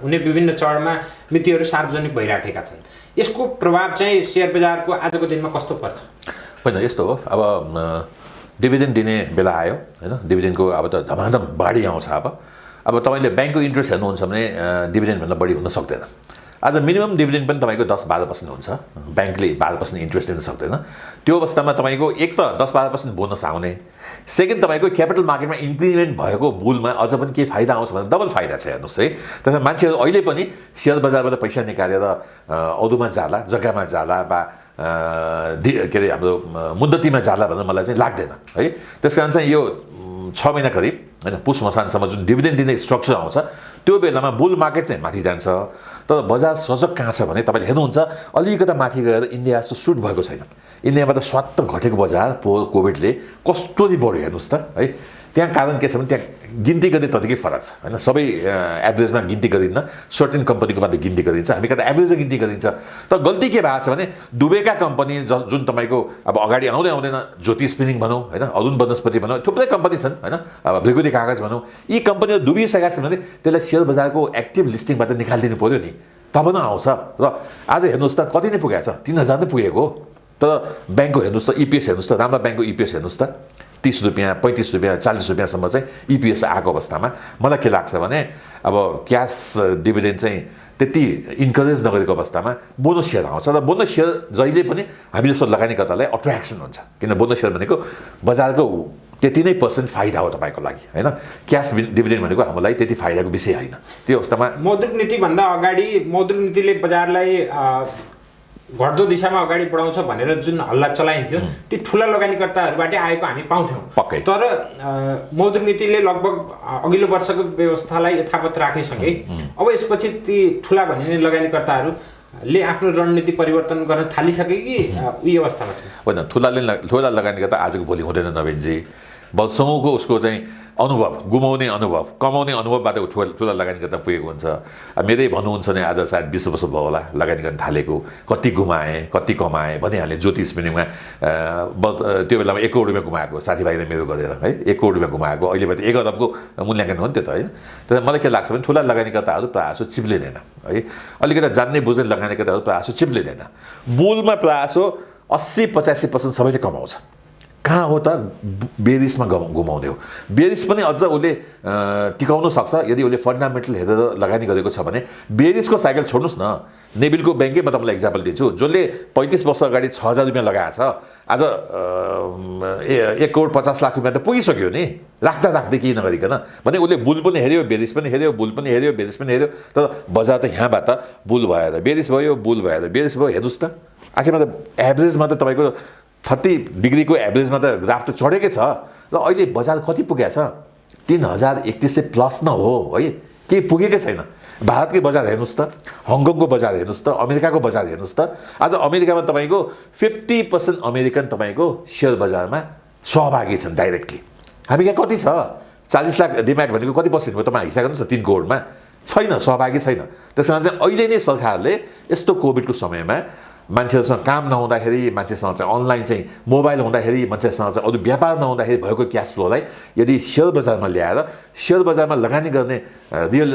हुने विभिन्न चरणमा मितिहरू सार्वजनिक भइराखेका छन्। यसको प्रभाव चाहिँ सेयर बजारको आजको दिनमा कस्तो पर्छ? होइन, यस्तो हो। अब डिभिडेन्ड दिने बेला आयो हैन। डिभिडेन्डको अब त धमाधम बढी आउँछ। अब तपाईँले ब्याङ्कको इन्ट्रेस्ट हेर्नुहुन्छ भने डिभिडेन्डभन्दा बढी हुन सक्दैन। आज मिनिमम डिभिडेन्ड पनि तपाईँको 10-12% हुन्छ। ब्याङ्कले 12% इन्ट्रेस्ट दिन सक्दैन। त्यो अवस्थामा तपाईँको एक त 10-12% बोनस आउने, सेकेन्ड तपाईँको क्यापिटल मार्केटमा इन्क्रिमेन्ट भएको बुलमा अझ पनि के फाइदा आउँछ भने डबल फाइदा छ। हेर्नुहोस् है, त्यसमा मान्छेहरू अहिले पनि सेयर बजारबाट पैसा निकालेर अरूमा जाला, जग्गामा जाला वा के अरे हाम्रो मुद्दतीमा जाला भनेर मलाई चाहिँ लाग्दैन है। त्यस कारण चाहिँ यो 6 महिना करिब होइन, पुस मसानसम्म जुन डिभिडेन्ड दिने स्ट्रक्चर आउँछ त्यो बेलामा बुल मार्केट चाहिँ माथि जान्छ। तर बजार सजग कहाँ छ भने तपाईँले हेर्नुहुन्छ अलिकता माथि गएर इन्डिया जस्तो सुट भएको छैन। इन्डियामा त स्वात्त घटेको बजार कोभिडले कस्तोरी बढ्यो हेर्नुहोस् त है। त्यहाँ कारण के छ भने त्यहाँ गिन्ती गर्ने तरिकै फरक छ होइन। सबै एभरेजमा गिन्ती गरिन्न, सर्टेन कम्पनीको मात्रै गिन्ती गरिन्छ। हामी कता एभरेजमा गिन्ती गरिन्छ। तर गल्ती के भएको छ भने डुबेका कम्पनी जुन तपाईँको अब अगाडि आउँदैन, ज्योति स्पिनिङ भनौँ होइन, अरुण वनस्पति भनौँ, थुप्रै कम्पनी छन् होइन, अब भृगुदी कागज भनौँ, यी कम्पनीहरू डुबिसकेका छन् भने त्यसलाई सेयर बजारको एक्टिभ लिस्टिङबाट निकालिदिनु पऱ्यो नि, तब न आउँछ। र आज हेर्नुहोस् त कति नै पुगेको छ, 3000 नै पुगेको हो। तर ब्याङ्कको हेर्नुहोस् त EPS हेर्नुहोस् त, राम्रो ब्याङ्कको EPS हेर्नुहोस् त, 30 रुपियाँ, 35 रुपियाँ, 40 रुपियाँसम्म चाहिँ EPS आएको अवस्थामा मलाई के लाग्छ भने अब क्यास डिभिडेन्ड चाहिँ त्यति इन्करेज नगरेको अवस्थामा बोनस सेयर आउँछ। र बोनस सेयर जहिले पनि हामी जस्तो लगानीकर्तालाई अट्र्याक्सन हुन्छ, किन बोनस सेयर भनेको बजारको त्यति नै % फाइदा हो तपाईँको लागि होइन। क्यास डिभिडेन्ड भनेको हामीलाई त्यति फाइदाको विषय होइन। त्यो अवस्थामा मौद्रिक नीतिभन्दा अगाडि मौद्रिक नीतिले बजारलाई घट्दो दिशामा अगाडि बढाउँछ भनेर जुन हल्ला चलाइन्थ्यो ती ठुला लगानीकर्ताहरूबाट आएको हामी पाउँथ्यौँ। पक्कै। तर मौद्रिक नीतिले लगभग अघिल्लो वर्षको व्यवस्थालाई यथावत राखिसके। अब यसपछि ती ठुला भनिने लगानीकर्ताहरूले आफ्नो रणनीति परिवर्तन गर्न थालिसके कि उही अवस्थामा छ? होइन, ठुला लगानीकर्ता आजको भोलि हुँदैन नवीनजी। वर्षौँको उसको चाहिँ अनुभव, गुमाउने अनुभव, कमाउने अनुभवबाट ठुला लगानीकर्ता पुगेको हुन्छ। मेरै भन्नुहुन्छ भने आज सायद 20 वर्ष भयो होला लगानी गर्न थालेको। कति गुमाएँ कति कमाएँ भनिहालेँ। ज्योति स्पिनिङमा त्यो बेलामा 1 करोड रुपियाँ गुमाएको साथीभाइले मेरो गरेर है, 1 करोड रुपियाँ गुमाएको। अहिले त 1 अरबको मूल्याङ्कन हो नि त्यो त है। तर मलाई के लाग्छ भने ठुला लगानीकर्ताहरू प्रायः जसो चिप्लिँदैन है। अलिकति जान्ने बुझ्ने लगानीकर्ताहरू प्रायः जसो चिप्लिँदैन। बुलमा प्रायः जसो 80-85% सबैले कमाउँछ। कहाँ हो त बेरिसमा गुमाउने हो। बेरिस पनि अझ उसले टिकाउन सक्छ यदि उसले फन्डामेन्टल हेरेर लगानी गरेको छ भने। बेरिसको साइकल छोड्नुहोस् न, नेबिलको ब्याङ्कै म तपाईँलाई एक्जाम्पल दिन्छु। जसले 35 वर्ष अगाडि 6000 रुपियाँ लगाएको छ आज 1 करोड 50 लाख रुपियाँ त पुगिसक्यो नि, राख्दै केही नगरिकन। भने उसले बुल पनि हेऱ्यो, बेरिस पनि हेऱ्यो, बुल पनि हेऱ्यो, बेरिस पनि हेऱ्यो। तर बजार त यहाँबाट बुल भएर बेरिस भयो, बुल भएर बेरिस भयो। हेर्नुहोस् त आखिरमा त एभरेजमा त तपाईँको 30 डिग्रीको एभरेजमा त ग्राफ त चढेकै छ। र अहिले बजार कति पुगेको छ? 3100 प्लस न हो है, केही पुगेकै छैन। भारतकै बजार हेर्नुहोस् त, हङकङको बजार हेर्नुहोस् त, अमेरिकाको बजार हेर्नुहोस् त। आज अमेरिकामा तपाईँको 50% अमेरिकन तपाईँको सेयर बजारमा सहभागी छन् डाइरेक्टली। हामी यहाँ कति छ? 40 लाख डिम्याट भनेको कति पर्सेन्ट हो तपाईँ हिसाब गर्नुहोस् न। 3 करोडमा छैन, सहभागी छैन। त्यस कारण चाहिँ अहिले नै सरकारले यस्तो कोभिडको समयमा मान्छेहरूसँग काम नहुँदाखेरि मान्छेसँग चाहिँ अनलाइन चाहिँ मोबाइल हुँदाखेरि मान्छेसँग चाहिँ अरू व्यापार नहुँदाखेरि भएको क्यास फ्लोलाई यदि सेयर बजारमा ल्याएर सेयर बजारमा लगानी गर्ने रियल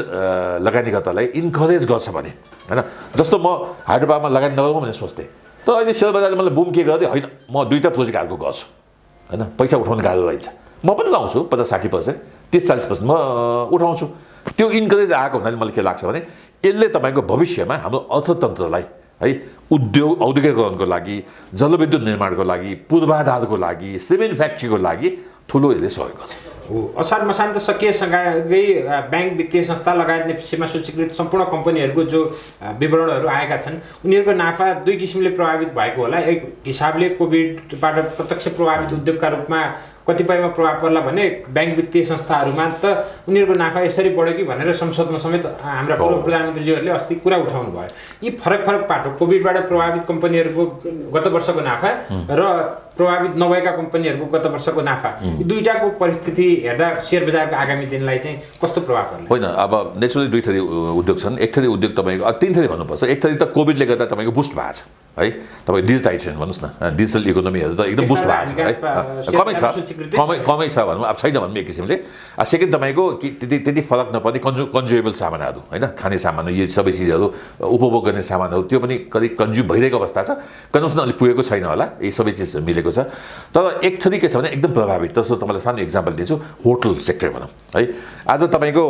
लगानीकर्तालाई इन्करेज गर्छ भने होइन, जस्तो म हाइड्रो पावरमा लगानी नगरौँ भनेर सोच्थेँ, तर अहिले सेयर बजारले मलाई बुम के गरिदियो, होइन म 2टा प्रोजेक्ट हालको गर्छु होइन, पैसा उठाउनु गाह्रो रहेछ, म पनि लाउँछु 50-60%, 30-40% म उठाउँछु। त्यो इन्करेज आएको हुनाले मलाई के लाग्छ भने यसले तपाईँको भविष्यमा हाम्रो अर्थतन्त्रलाई है औद्योगिकरणको लागि, जलविद्युत निर्माणको लागि, पूर्वाधारको लागि, सिमेन्ट फ्याक्ट्रीको लागि ठुलो यसले सहयोग गर्छ। असार मसान्त सकिएसँगै ब्याङ्क वित्तीय संस्था लगायत सीमा सूचीकृत सम्पूर्ण कम्पनीहरूको जो विवरणहरू आएका छन् उनीहरूको नाफा दुई किसिमले प्रभावित भएको होला। एक हिसाबले कोभिडबाट प्रत्यक्ष प्रभावित उद्योगका रूपमा कतिपयमा प्रभाव पर्ला भने ब्याङ्क वित्तीय संस्थाहरूमा त उनीहरूको नाफा यसरी बढ्यो कि भनेर संसदमा समेत हाम्रा पूर्व प्रधानमन्त्रीज्यूहरूले अस्ति कुरा उठाउनु भयो। यी फरक पाटो कोभिडबाट प्रभावित कम्पनीहरूको गत वर्षको नाफा र प्रभावित नभएका कम्पनीहरूको गत वर्षको नाफा, यी दुईटाको परिस्थिति हेर्दा सेयर बजारको आगामी दिनलाई चाहिँ कस्तो प्रभाव पर्ला? होइन, अब नेचुरली 2 थरी उद्योग छन्। एक थरी उद्योग तपाईँको 3 थरी भन्नुपर्छ। एक थरी त कोभिडले गर्दा तपाईँको बुस्ट भएको छ है, तपाईँ डिजिटाइजेसन भन्नुहोस् न, डिजिटल इकोनोमीहरू त एकदम बुस्ट भएको छ है, कमै छ भनौँ, अब छैन भनौँ एक किसिमले। सेकेन्ड तपाईँको त्यति फरक नपर्ने कन्ज्युमेबल सामानहरू होइन, खाने सामानहरू, यो सबै चिजहरू उपभोग गर्ने सामानहरू त्यो पनि करिब कन्ज्युम भइरहेको अवस्था छ, कन्जम्सन अलिक पुगेको छैन होला, यी सबै चिज मिलेको छ। तर एक थरी के छ भने एकदम प्रभावित, जस्तो तपाईँलाई सानो इक्जाम्पल दिन्छु, होटल सेक्टर भनौँ है। आज तपाईँको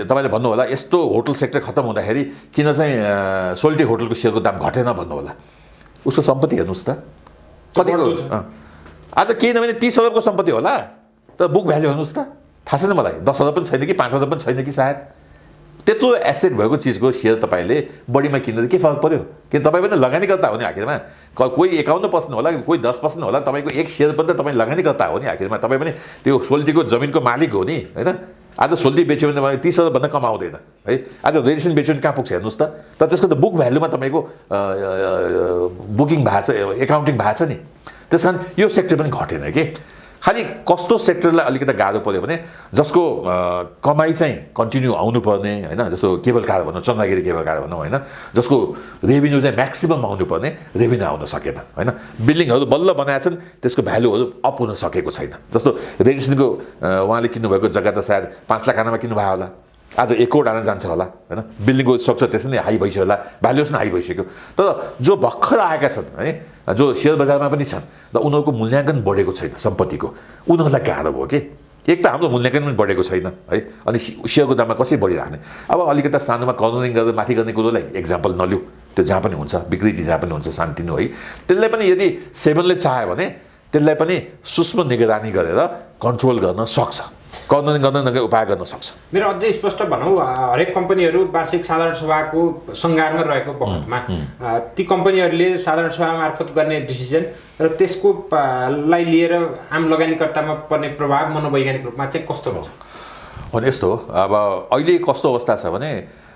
तपाईँले भन्नु होला यस्तो होटल सेक्टर खत्तम हुँदाखेरि किन चाहिँ सोल्टी होटलको सेयरको दाम घटेन भन्नु होला। उसको सम्पत्ति हेर्नुहोस् त कतिको, आज केही नभने 30 अरबको सम्पत्ति होला, तर बुक भ्याल्यु हेर्नुहोस् त, थाहा छैन मलाई, 10 अरब पनि छैन कि 5 अरब पनि छैन कि सायद। त्यत्रो एसेट भएको चिजको सेयर तपाईँले बढीमा किन्दा के फरक पर्यो? किन तपाईँ पनि लगानीकर्ता हो नि आखिरमा, कोही 51% होला, कोही 10% होला, तपाईँको एक सेयर पनि त तपाईँ लगानीकर्ता हो नि आखिरमा, तपाईँ पनि त्यो सोल्टीको जमिनको मालिक हो नि होइन। आज सोल्टी बेच्यो भने तपाईँ 30 अरबभन्दा कमाउँदैन है, आज रेजिस्ट्रेसन बेच्यो भने कहाँ पुग्छ हेर्नुहोस् त। तर त्यसको त बुक भ्याल्युमा तपाईँको बुकिङ भएको छ, एकाउन्टिङ भएको छ नि, त्यस कारण यो सेक्टर पनि घटेन कि। खालि कस्तो सेक्टरलाई अलिकति गाह्रो पऱ्यो भने जसको कमाइ चाहिँ कन्टिन्यू आउनुपर्ने होइन, जस्तो केबल कार भनौँ, चन्द्रगिरी केबल कार भनौँ होइन, जसको रेभिन्यू चाहिँ म्याक्सिमम आउनुपर्ने रेभिन्यू आउन सकेन होइन, बिल्डिङहरू बल्ल बनाएका छन् त्यसको भ्यालुहरू अप हुन सकेको छैन। जस्तो रेजिस्ट्रेसनको उहाँले किन्नुभएको जग्गा त सायद 5 लाख आनामा किन्नुभयो होला, आज 1 करोड आना जान्छ होला होइन, बिल्डिङको स्ट्रक्चर त्यसै नै हाई भइसक्यो होला, भ्यालुएसन हाई भइसक्यो। तर जो भर्खर आएका छन् है, जो सेयर बजारमा पनि छन् र उनीहरूको मूल्याङ्कन बढेको छैन सम्पत्तिको, उनीहरूलाई गाह्रो भयो कि। एक त हाम्रो मूल्याङ्कन पनि बढेको छैन है, अनि सेयरको दाममा कसरी बढिरहने। अब अलिकति सानोमा कर्नरिङ गरेर माथि गर्ने कुरोलाई एक्जाम्पल नलिऊ, त्यो जहाँ पनि हुन्छ, विकृति जहाँ पनि हुन्छ, शान्ति नै है। त्यसलाई पनि यदि सेभनले चाह्यो भने त्यसलाई पनि सूक्ष्म निगरानी गरेर कन्ट्रोल गर्न सक्छ, कर्नरिङ गर्न नगए उपाय गर्न सक्छ। मेरो अझै स्पष्ट भनौँ, हरेक कम्पनीहरू वार्षिक साधारण सभाको सङ्घारमा रहेको बखतमा ती कम्पनीहरूले साधारण सभा मार्फत गर्ने डिसिजन र त्यसको लाई लिएर आम लगानीकर्तामा पर्ने प्रभाव मनोवैज्ञानिक रूपमा चाहिँ कस्तो हुन्छ? अनि यस्तो हो, अब अहिले कस्तो अवस्था छ भने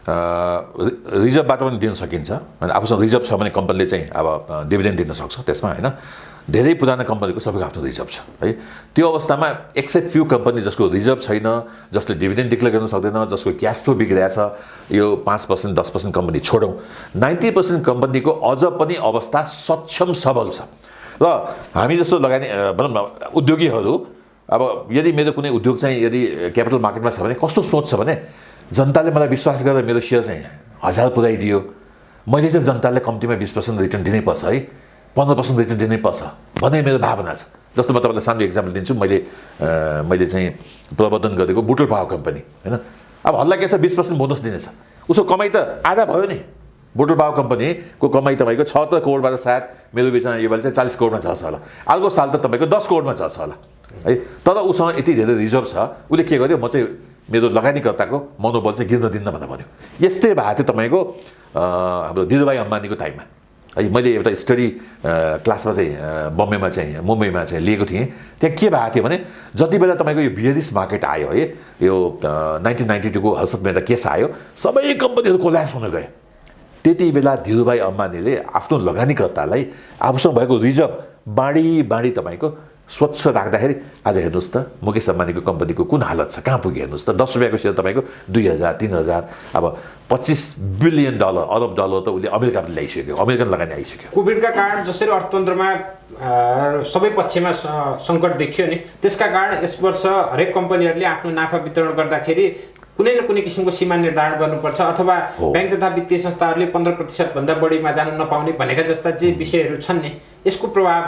रिजर्भबाट पनि दिन सकिन्छ, अनि आफूसँग रिजर्भ छ भने कम्पनीले चाहिँ अब डिभिडेन्ड दिन सक्छ त्यसमा होइन। धेरै पुराना कम्पनीको सबैको आफ्नो रिजर्भ छ है, त्यो अवस्थामा एक्सेप्ट फ्यू कम्पनी जसको रिजर्भ छैन, जसले डिभिडेन्ड डिक्लेयर गर्न सक्दैन, जसको क्यास फ्लो बिग्रिरहेछ, यो 5% 10% कम्पनी छोडौँ, 90% कम्पनीको अझ पनि अवस्था सक्षम सबल छ। र हामी जस्तो लगानी भनौँ न उद्योगीहरू, अब यदि मेरो कुनै उद्योग चाहिँ यदि क्यापिटल मार्केटमा छ भने कस्तो सोच छ भने जनताले मलाई विश्वास गरेर मेरो सेयर चाहिँ 1000 पुऱ्याइदियो, मैले चाहिँ जनतालाई कम्तीमा 20% रिटर्न दिनै पर्छ है, 15% रिटर्न दिनै पर्छ भन्ने मेरो भावना छ। जस्तो म तपाईँलाई सानो इक्जाम्पल दिन्छु, मैले चाहिँ प्रवर्धन गरेको बुटल पावर कम्पनी होइन, अब हल्ला के छ 20% बोनस दिनेछ, उसको कमाइ त आधा भयो नि। बुटल पावर कम्पनीको कमाइ तपाईँको 76 करोडबाट सायद मेरो विचारमा यो बेला चाहिँ 40 करोडमा झर्छ होला, अर्को साल त तपाईँको 10 करोडमा झर्छ होला है। तर उसँग यति धेरै रिजर्भ छ, उसले के गर्यो, म चाहिँ मेरो लगानीकर्ताको मनोबल चाहिँ गिर्न दिन्न भनेर भन्यो। यस्तै भएको थियो तपाईँको हाम्रो धीरुभाइ अम्बानीको टाइममा है। मैले एउटा स्टडी क्लासमा चाहिँ मुम्बईमा चाहिँ लिएको थिएँ। त्यहाँ के भएको थियो भने जति बेला तपाईँको यो बियरिस मार्केट आयो है, यो 1992 को हर्षद मेहता केस आयो, सबै कम्पनीहरू कोल्याप्स हुन गए। त्यति बेला धीरुभाइ अम्बानीले आफ्नो लगानीकर्तालाई आफूसँग भएको रिजर्भ बाँडी तपाईँको स्वच्छ राख्दाखेरि आज हेर्नुहोस् त मुकेश अम्बानीको कम्पनीको कुन हालत छ, कहाँ पुग्यो हेर्नुहोस् त। 10 रुपियाँको सेयर तपाईँको 2000 3000, अब $25 बिलियन अरब डलर त उसले अमेरिकाबाट ल्याइसक्यो, अमेरिकन लगानी आइसक्यो। कोभिडका कारण जसरी अर्थतन्त्रमा सबै पक्षमा सङ्कट देखियो नि, त्यसका कारण यस वर्ष हरेक कम्पनीहरूले आफ्नो नाफा वितरण गर्दाखेरि कुनै न कुनै किसिमको सीमा निर्धारण गर्नुपर्छ अथवा ब्याङ्क तथा वित्तीय संस्थाहरूले 15% भन्दा बढीमा जान नपाउने भनेका जस्ता जे विषयहरू छन् नि, यसको प्रभाव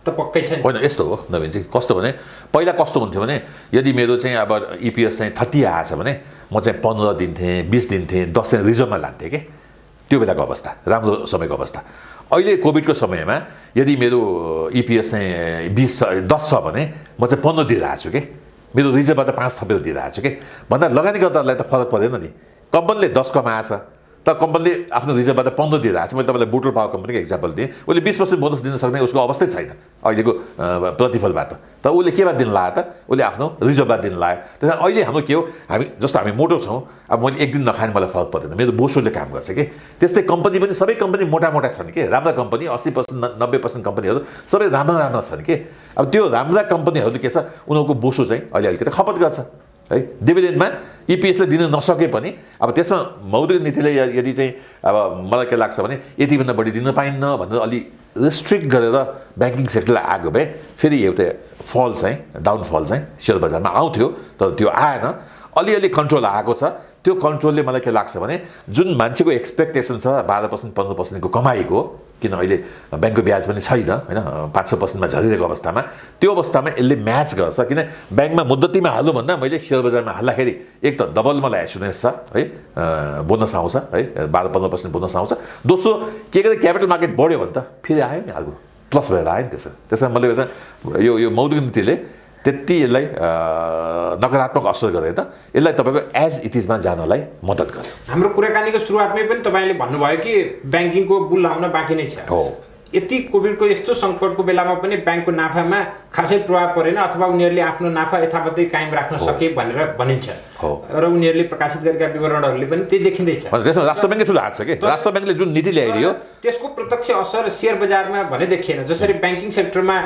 त पक्कै छ नि। होइन, यस्तो हो नवीनजी, कस्तो भने पहिला कस्तो हुन्थ्यो भने यदि मेरो चाहिँ अब EPS चाहिँ 30 आएछ भने म चाहिँ 15 दिन्थेँ, 20 दिन्थेँ, 10 चाहिँ रिजर्भमा लान्थेँ कि, त्यो बेलाको अवस्था, राम्रो समयको अवस्था। अहिले कोभिडको समयमा यदि मेरो EPS चाहिँ 10 छ भने म चाहिँ 15 दिइरहेको छु कि, मेरो रिजर्भबाट 5 थपेर दिइरहेको छु कि, भन्दा लगानीकर्तालाई त फरक परेन नि। कम्पनीले 10 कमाएछ त कम्पनीले आफ्नो रिजर्भबाट 15 दिइरहेको छ। मैले तपाईँलाई बुटोल पावर कम्पनीको एक्जाम्पल दिएँ, उसले 20% बोनस दिन सक्ने उसको अवस्थै छैन अहिलेको प्रतिफलबाट, त उसले केबाट दिन लाग्यो त, उसले आफ्नो रिजर्भबाट दिन लाग्यो। त्यसमा अहिले हाम्रो के हो, हामी जस्तो हामी मोटो छौँ, अब मैले एक दिन नखाने मलाई फरक पर्दैन, मेरो बोसोले काम गर्छ कि। त्यस्तै कम्पनी पनि सबै कम्पनी मोटा छन् कि, राम्रा कम्पनी 80% 90% कम्पनीहरू सबै राम्रा छन् कि। अब त्यो राम्रा कम्पनीहरूले के छ, उनीहरूको बोसो चाहिँ अहिले अलिकति खपत गर्छ है। डिभिडेन्डमा EPSले दिन नसके पनि अब त्यसमा मौद्रिक नीतिले यदि चाहिँ अब मलाई के लाग्छ भने यतिभन्दा बढी दिन पाइन्न भनेर अलि रिस्ट्रिक्ट गरेर ब्याङ्किङ सेक्टरलाई आएको भए फेरि एउटा फल चाहिँ डाउनफल चाहिँ सेयर बजारमा आउँथ्यो, तर त्यो आएन। अलिअलि कन्ट्रोल आएको छ। त्यो कन्ट्रोलले मलाई के लाग्छ भने जुन मान्छेको एक्सपेक्टेसन छ 12% 15%को कमाइको, किन अहिले ब्याङ्कको ब्याज पनि छैन होइन, 5-6%मा झरिरहेको अवस्थामा, त्यो अवस्थामा यसले म्याच गर्छ। किन ब्याङ्कमा मुद्दतीमा हाल्नु भन्दा मैले सेयर बजारमा हाल्दाखेरि एक त डबल मलाई एसुरेन्स छ है, बोनस आउँछ है, 12-15% बोनस आउँछ। दोस्रो के गर्दा क्यापिटल मार्केट बढ्यो भने त फेरि आयो नि, अर्को प्लस भएर आयो नि। त्यसमा मैले यो मौद्रिक नीतिले त्यति यसलाई नकारात्मक असर गरेर यसलाई तपाईँको एज इट इजमा जानलाई मद्दत गर्यो। हाम्रो कुराकानीको सुरुवातमै पनि तपाईँले भन्नुभयो कि ब्याङ्किङको बुल आउन बाँकी नै छ। हो, यति कोभिडको यस्तो सङ्कटको बेलामा पनि ब्याङ्कको नाफामा खासै प्रभाव परेन अथवा उनीहरूले आफ्नो नाफा यथावतै कायम राख्न सके भनेर भनिन्छ र उनीहरूले प्रकाशित गरेका विवरणहरूले पनि त्यही देखिँदैछ। त्यसमा राष्ट्र ब्याङ्कले ठुलो हात छ कि, राष्ट्र ब्याङ्कले जुन नीति ल्याइदियो त्यसको प्रत्यक्ष असर सेयर बजारमा भने देखिएन। जसरी ब्याङ्किङ सेक्टरमा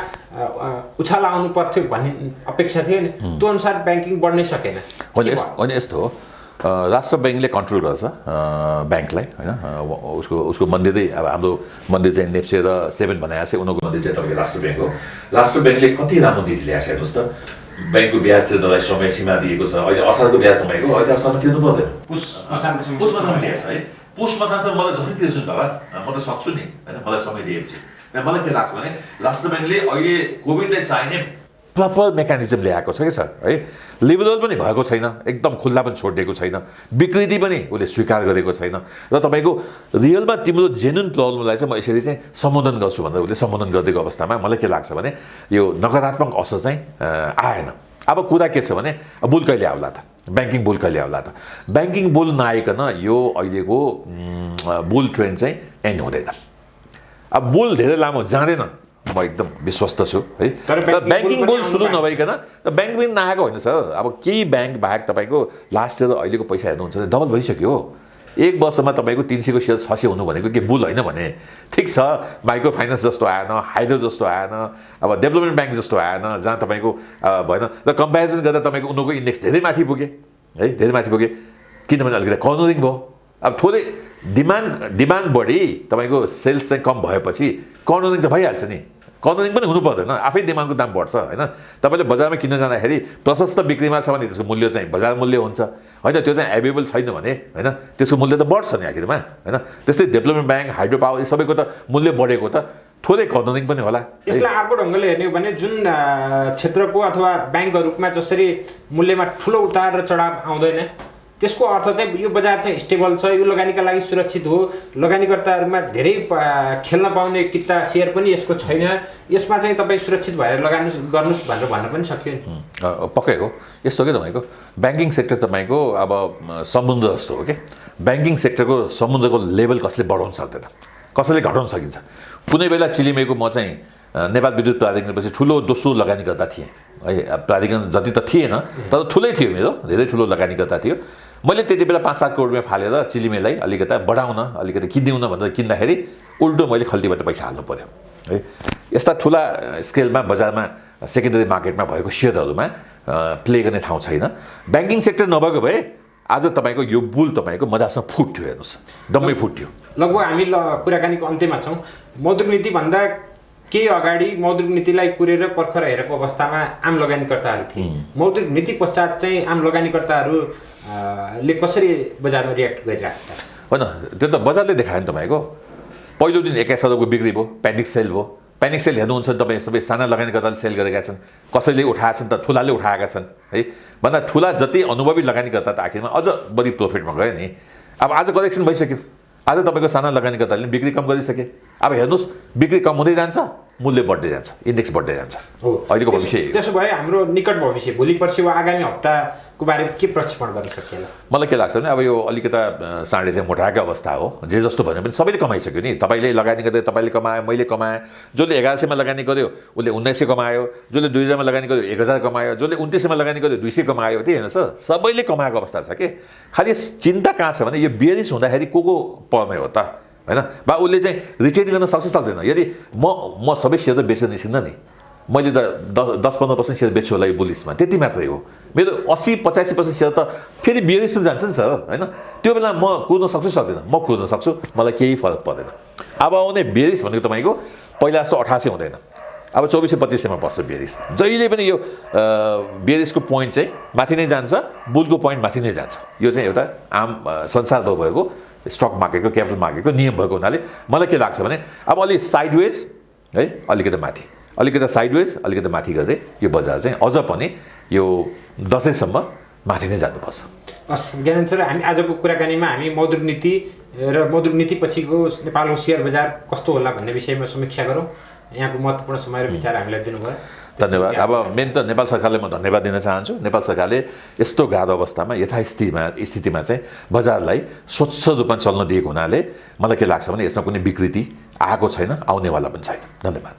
उछाल आउनु पर्थ्यो भन्ने अपेक्षा थियो नि, त्यो अनुसार ब्याङ्किङ बढ्नै सकेन। होइन, यस्तो हो, राष्ट्र ब्याङ्कले कन्ट्रोल गर्छ ब्याङ्कलाई होइन। उसको मन्दिरै अब हाम्रो मन्दिर चाहिँ नेप्से र 7 बनाएको छ, उनीहरूको मन्दिर चाहिँ तपाईँको राष्ट्र ब्याङ्क हो। राष्ट्र ब्याङ्कले कति राम्रो नीति ल्याएको छ हेर्नुहोस् त। ब्याङ्कको ब्याज तिर्नलाई समय सीमा दिएको छ। अहिले असारको ब्याज तपाईँको अहिले असारमा तिर्नु पर्दैन, पुसमा दिएको छ है। पुसमा सानसम्म मलाई जसरी तिर्छु नि बाबा, म त सक्छु नि होइन, मलाई समय दिएपछि। मलाई के लाग्छ भने राष्ट्र ब्याङ्कले अहिले कोभिडलाई चाहिने प्रपर मेकानिजम ल्याएको छ कि सर है। लिबरल पनि भएको छैन, एकदम खुल्ला पनि छोडिदिएको छैन, विकृति पनि उसले स्वीकार गरेको छैन। र तपाईँको रियलमा तिम्रो जेन्युन प्रब्लमलाई चाहिँ म यसरी चाहिँ सम्बोधन गर्छु भनेर उसले सम्बोधन गरिदिएको अवस्थामा मलाई के लाग्छ भने यो नकारात्मक असर चाहिँ आएन। अब कुरा के छ भने बुल कहिले आउला त, ब्याङ्किङ बुल कहिले आउला त। ब्याङ्किङ बुल नआइकन यो अहिलेको बुल ट्रेन्ड चाहिँ एन्ड हुँदैन। अब बुल धेरै लामो जाँदैन, म एकदम विश्वस्त छु है। तर ब्याङ्किङ बुल सुरु नभइकन ब्याङ्क पनि नआएको होइन सर। अब केही ब्याङ्क बाहेक तपाईँको लास्ट इयर अहिलेको पैसा हेर्नुहुन्छ भने डबल भइसक्यो। एक वर्षमा तपाईँको 300 को सेयर 600 हुनु भनेको के बुल होइन भने ठिक छ। माइक्रो फाइनेन्स जस्तो आएन, हाइड्रो जस्तो आएन, अब डेभलपमेन्ट ब्याङ्क जस्तो आएन जहाँ तपाईँको भएन। र कम्पेरिजन गर्दा तपाईँको उनीहरूको इन्डेक्स धेरै माथि पुगे है, धेरै माथि पुगे, किनभने अलिकति कर्नरिङ भयो। अब थोरै डिमान्ड बढी तपाईँको सेल्स चाहिँ कम भएपछि कर्नरिङ त भइहाल्छ नि। कर्नरिङ पनि हुनु पर्दैन, आफै डिमान्डको दाम बढ्छ होइन। तपाईँले बजारमा किन्न जाँदाखेरि प्रशस्त बिक्रीमा छ भने त्यसको मूल्य चाहिँ बजार मूल्य हुन्छ होइन, त्यो चाहिँ एभाइलेबल छैन भने होइन त्यसको मूल्य त बढ्छ नि आखिरमा होइन। त्यस्तै डेभलपमेन्ट ब्याङ्क, हाइड्रो पावर यो सबैको त मूल्य बढेको त थोरै कर्नरिङ पनि होला। यसलाई अर्को ढङ्गले हेर्ने हो भने जुन क्षेत्रको अथवा ब्याङ्कहरूमा जसरी मूल्यमा ठुलो उतार र चढाव आउँदैन, त्यसको अर्थ चाहिँ यो बजार चाहिँ स्टेबल छ, यो लगानीका लागि सुरक्षित हो, लगानीकर्ताहरूमा धेरै खेल्न पाउने किता सेयर पनि यसको छैन, यसमा चाहिँ तपाईँ सुरक्षित भएर गर्नुहोस् भनेर भन्न पनि सक्यो नि। पक्कै हो। यस्तो के तपाईँको ब्याङ्किङ सेक्टर तपाईँको अब समुद्र जस्तो हो कि। ब्याङ्किङ सेक्टरको समुद्रको लेभल कसले बढाउन सक्दैन, कसैले घटाउन सकिन्छ। कुनै बेला चिलिमेको म चाहिँ नेपाल विद्युत प्राधिकरणपछि ठुलो दोस्रो लगानीकर्ता थिएँ है। प्राधिकरण जति त थिएन तर ठुलै थियो, मेरो धेरै ठुलो लगानीकर्ता थियो। मैले त्यति बेला 5-7 करोड रुपियाँ फालेर चिलिमेलाई अलिकति बढाउन, अलिकति किनिदिउन भनेर किन्दाखेरि उल्टो मैले खल्तीबाट पैसा हाल्नु पऱ्यो है यस्ता ठुला स्केलमा बजारमा सेकेन्डरी मार्केटमा भएको सेयरहरूमा प्ले गर्ने ठाउँ छैन ब्याङ्किङ सेक्टर नभएको भए आज तपाईँको यो बुल तपाईँको मजासँग फुट्थ्यो हेर्नुहोस् डम्मै फुट्थ्यो लगभग हामी कुराकानीको अन्त्यमा छौँ मौद्रिक नीतिभन्दा केही अगाडि मौद्रिक नीतिलाई कुरेर पर्खर हेरेको अवस्थामा आम लगानीकर्ताहरू थिए मौद्रिक नीति पश्चात चाहिँ आम लगानीकर्ताहरूले कसरी बजारमा रियाक्ट गरिरहेको होइन त्यो त बजारले देखायो नि तपाईँको पहिलो दिन 21 अरबको बिक्री भयो प्यानिक सेल भयो प्यानिक सेल हेर्नुहुन्छ भने तपाईँ सबै साना लगानीकर्ताले सेल गरेका छन् कसैले उठाएका छन् त ठुलाले उठाएका छन् है भन्दा ठुला जति अनुभवी लगानीकर्ता त आखिरमा अझ बढी प्रफिटमा गयो नि अब आज करेक्सन भइसक्यो आज तपाईँको साना लगानीकर्ताले बिक्री कम गरिसके अब हेर्नुहोस् बिक्री कम हुँदै जान्छ मूल्य बढ्दै जान्छ इन्डेक्स बढ्दै जान्छ हो अहिलेको भविष्य त्यसो भए हाम्रो निकट भविष्य भोलि पर्सि वा आगामी हप्ताको बारेमा के प्रक्षेपण गर्न सकिएला मलाई के लाग्छ भने अब यो अलिकता साँढे चाहिँ मोटाएको अवस्था हो जे जस्तो भन्यो भने सबैले कमाइसक्यो नि तपाईँले लगानी गर्दै तपाईँले कमायो मैले कमाएँ जसले 1100मा लगानी गर्यो उसले 1900 कमायो जसले 2000मा लगानी गर्यो 1000 कमायो जसले 2900मा लगानी गर्यो 200 कमायो त्यही हेर्नुहोस् सबैले कमाएको अवस्था छ कि खालि चिन्ता कहाँ छ भने यो बियरिस हुँदाखेरि को पर्ने हो त होइन बा उसले चाहिँ रिटेन गर्न सक्छ सक्दैन यदि म सबै सेयर त बेच्न निस्किन्न नि मैले त 10-15% सेयर बेच्छु होला यो बुलिसमा त्यति मात्रै हो मेरो 80-85% सेयर त फेरि बियरिसमा जान्छ नि सर होइन त्यो बेला म कुद्न सक्छु सक्दिनँ म कुद्न सक्छु मलाई केही फरक पर्दैन अब आउने बियरिस भनेको तपाईँको पहिला जस्तो 88 हुँदैन अब 2400-2500मा बस्छ बियरिस जहिले पनि यो बियरिसको पोइन्ट चाहिँ माथि नै जान्छ बुलको पोइन्ट माथि नै जान्छ यो चाहिँ एउटा आम संसारमा भएको स्टक मार्केटको क्यापिटल मार्केटको नियम भएको हुनाले मलाई के लाग्छ भने अब अलि साइडवेज है अलिकति माथि अलिकति साइडवेज अलिकति माथि गर्दै यो बजार चाहिँ अझ पनि यो दशैँसम्म माथि नै जानुपर्छ हस् ज्ञानेन्द्र सर हामी आजको कुराकानीमा हामी मौद्रिक नीति र मौद्रिक नीति पछिको नेपालको सेयर बजार कस्तो होला भन्ने विषयमा समीक्षा गरौँ यहाँको महत्त्वपूर्ण समय र विचार हामीलाई दिनुभयो धन्यवाद अब मेन त नेपाल सरकारले म धन्यवाद दिन चाहन्छु नेपाल सरकारले यस्तो गाह्रो अवस्थामा स्थितिमा चाहिँ बजारलाई स्वच्छ रूपमा चल्न दिएको हुनाले मलाई के लाग्छ भने यसमा कुनै विकृति आएको छैन आउनेवाला पनि छैन धन्यवाद